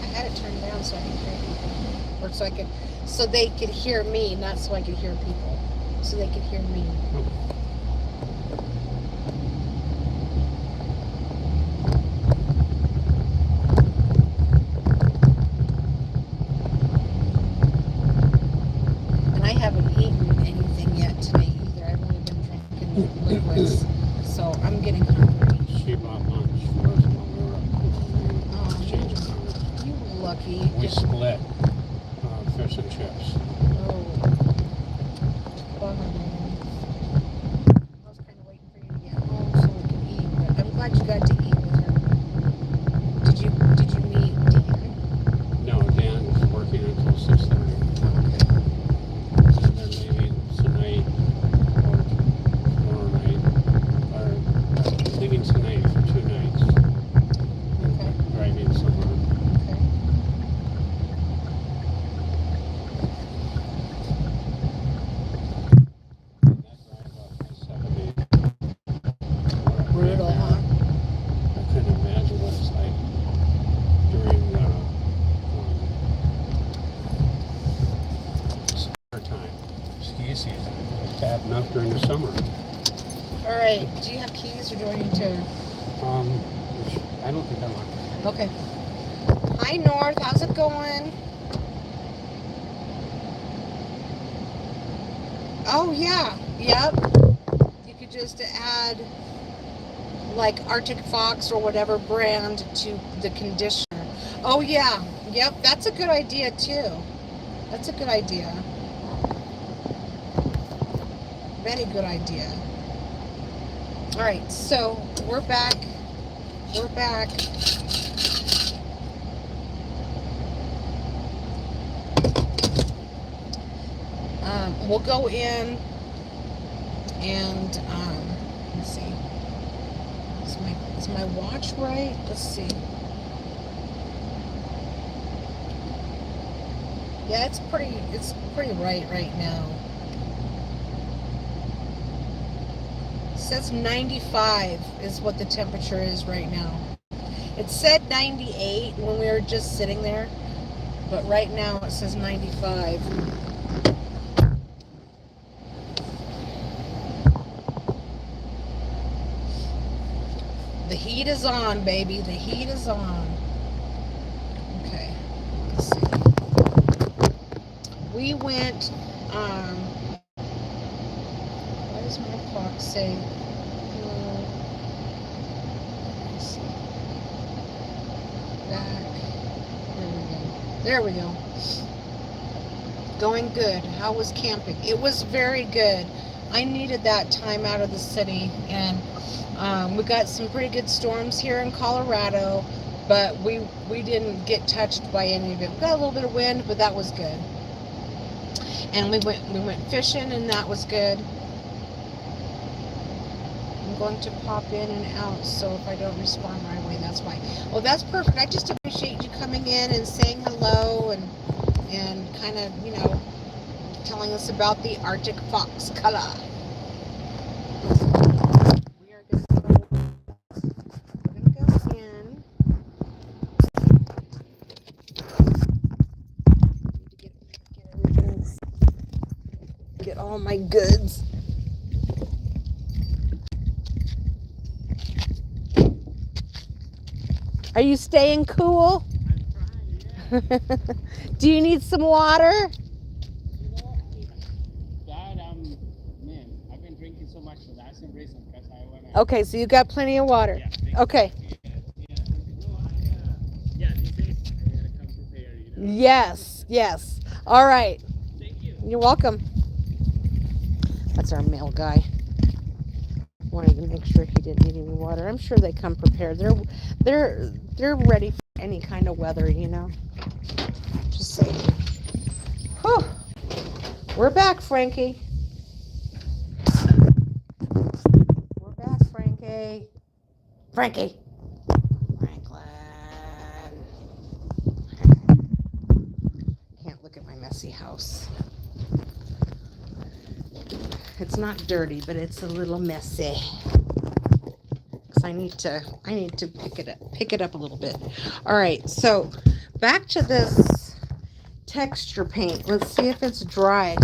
I had it turned down so I could hear people. Or so they could hear me, not so I could hear people. So they could hear me. And I haven't eaten anything yet today either. I've only been drinking liquids. So I'm getting hungry. She bought lunch for us when we were exchanging cards. You lucky. We split fish and chips. Oh. Bummer, man. I was kind of waiting for you to get home so we could eat, but I'm glad you got to eat with her. Did you meet Dan? No, Dan is working until 6:30. Okay. And then maybe tonight or tomorrow night, or leaving tonight for 2 nights, Okay. driving somewhere. Okay. And that drive up I-70. Brutal, huh? I couldn't imagine what it's like during summertime, ski season. It's bad enough during the summer. All right. Do you have keys or do I need to? I don't think I want to. Okay. Hi, North. How's it going? Oh, yeah. Yep. You could just add like Arctic Fox or whatever brand to the conditioner. Oh, yeah. Yep. That's a good idea, too. That's a good idea. Very good idea. All right. So we're back. We're back. We'll go in and let's see. Is my watch right? Let's see. Yeah, it's pretty right now. It says 95 is what the temperature is right now. It said 98 when we were just sitting there, but right now it says 95. The heat is on, baby. The heat is on. Okay. Let's see. We went, what does my clock say? Let's see. Back. There we go. Going good. How was camping? It was very good. I needed that time out of the city, and we got some pretty good storms here in Colorado, but we didn't get touched by any of it. We got a little bit of wind, but that was good. And we went fishing, and that was good. I'm going to pop in and out, so if I don't respond right away, that's why. Well, that's perfect. I just appreciate you coming in and saying hello and kind of, telling us about the Arctic fox color. We are going to go in. Need to get everything, get all my goods. Are you staying cool? I'm trying, yeah. Do you need some water? That, man, I've been drinking so much, so that's the reason, because I want to... Okay, so you got plenty of water. Yeah, Okay. yeah, this is, I gotta come prepared, Yes, yes. All right. Thank you. You're welcome. That's our mail guy. Wanted to make sure he didn't need any water. I'm sure they come prepared. They're ready for any kind of weather, you know. Just saying. Whew. We're back, Frankie. We're back, Frankie. Frankie. Franklin. Can't look at my messy house. It's not dirty, but it's a little messy. Cause I need to pick it up a little bit. All right, so back to this texture paint. Let's see if it's dry.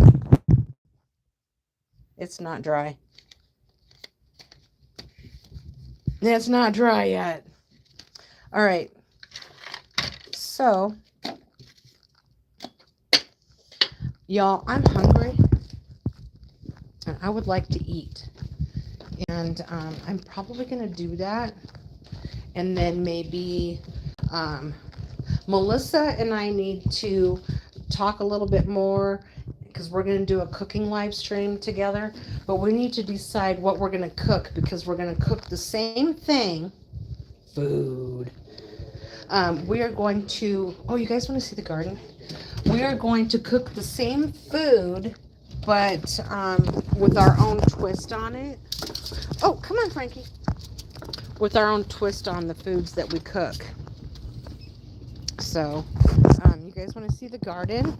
It's not dry. It's not dry yet. All right. So, y'all, I'm hungry and I would like to eat. And I'm probably going to do that. And then maybe um, Melissa and I need to talk a little bit more because we're going to do a cooking live stream together. But we need to decide what we're going to cook because we're going to cook the same thing. Food. We are going to, oh, you guys want to see the garden? We are going to cook the same food, but with our own twist on it. Oh, come on, Frankie. With our own twist on the foods that we cook. So, you guys want to see the garden?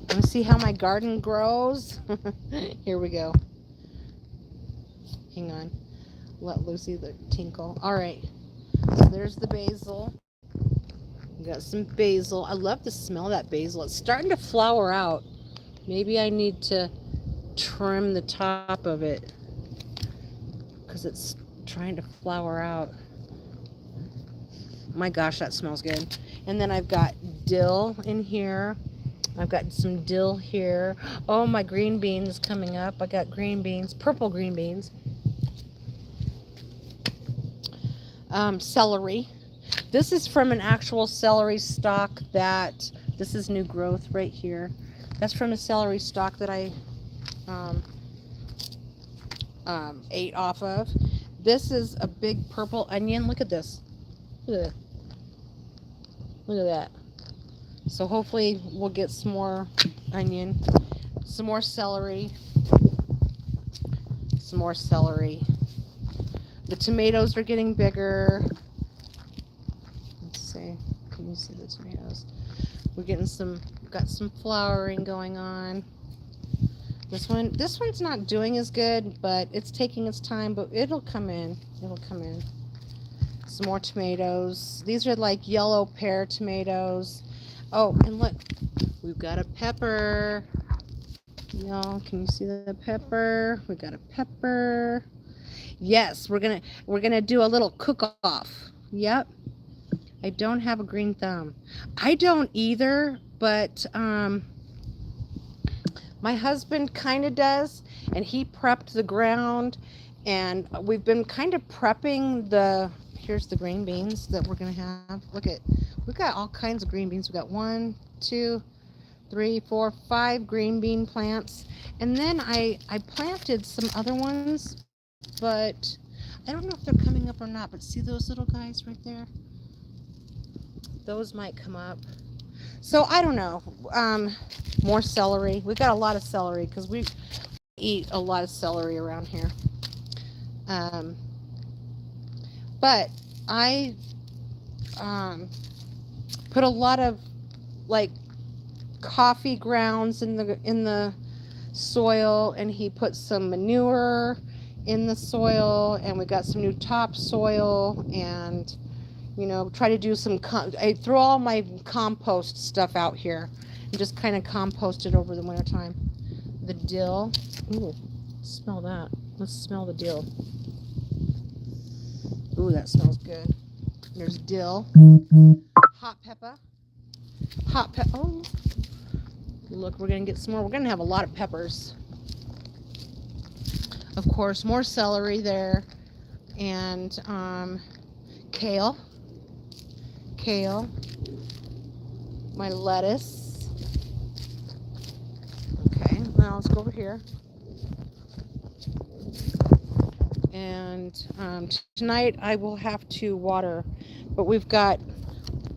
Want to see how my garden grows? Here we go. Hang on. Let Lucy the tinkle. All right. So there's the basil. We got some basil. I love to smell that basil. It's starting to flower out. Maybe I need to trim the top of it because it's trying to flower out. My gosh, that smells good. And then I've got dill in here. I've got some dill here. Oh, my green beans coming up. I got green beans, purple green beans. Celery. This is from an actual celery stalk that, this is new growth right here. That's from a celery stalk that I ate off of. This is a big purple onion. Look at this. Look at that. Look at that. So hopefully we'll get some more onion, some more celery, some more celery. The tomatoes are getting bigger. Let's see. Can you see the tomatoes? We're getting got some flowering going on. This one's not doing as good, but it's taking its time, but it'll come in. It'll come in. Some more tomatoes. These are like yellow pear tomatoes. Oh, and look, we've got a pepper. Y'all, can you see the pepper? We got a pepper. Yes, we're gonna do a little cook-off. Yep. I don't have a green thumb. I don't either, but my husband kind of does, and he prepped the ground, and we've been kind of prepping here's the green beans that we're going to have. Look at, we've got all kinds of green beans. We've got 1, 2, 3, 4, 5 green bean plants. And then I planted some other ones, but I don't know if they're coming up or not, but see those little guys right there? Those might come up. So I don't know. More celery. We've got a lot of celery because we eat a lot of celery around here. But I put a lot of like coffee grounds in the soil, and he put some manure in the soil, and we got some new topsoil, and try to do some I throw all my compost stuff out here and just kind of compost it over the winter time. The dill. Ooh, smell that. Let's smell the dill. Ooh, that smells good. There's dill. Hot pepper. Hot pepper. Oh, look, we're going to get some more. We're going to have a lot of peppers. Of course, more celery there. And kale. kale, my lettuce. Okay, now let's go over here. And tonight I will have to water, but we've got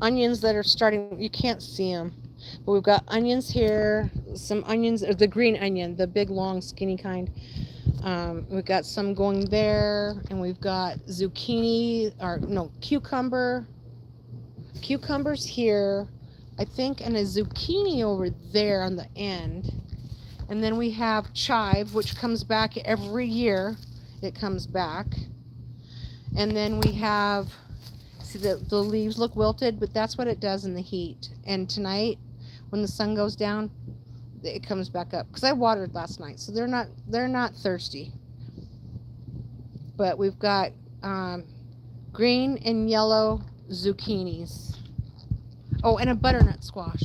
onions that are starting, you can't see them, but we've got onions here, some onions, or the green onion, the big long skinny kind. We've got some going there, and we've got zucchini, or no, cucumbers here, I think, and a zucchini over there on the end. And then we have chive, which comes back every year. It comes back. And then we have, see, the leaves look wilted, but that's what it does in the heat. And tonight, when the sun goes down, it comes back up. Because I watered last night, so they're not thirsty. But we've got green and yellow zucchinis. Oh, and a butternut squash.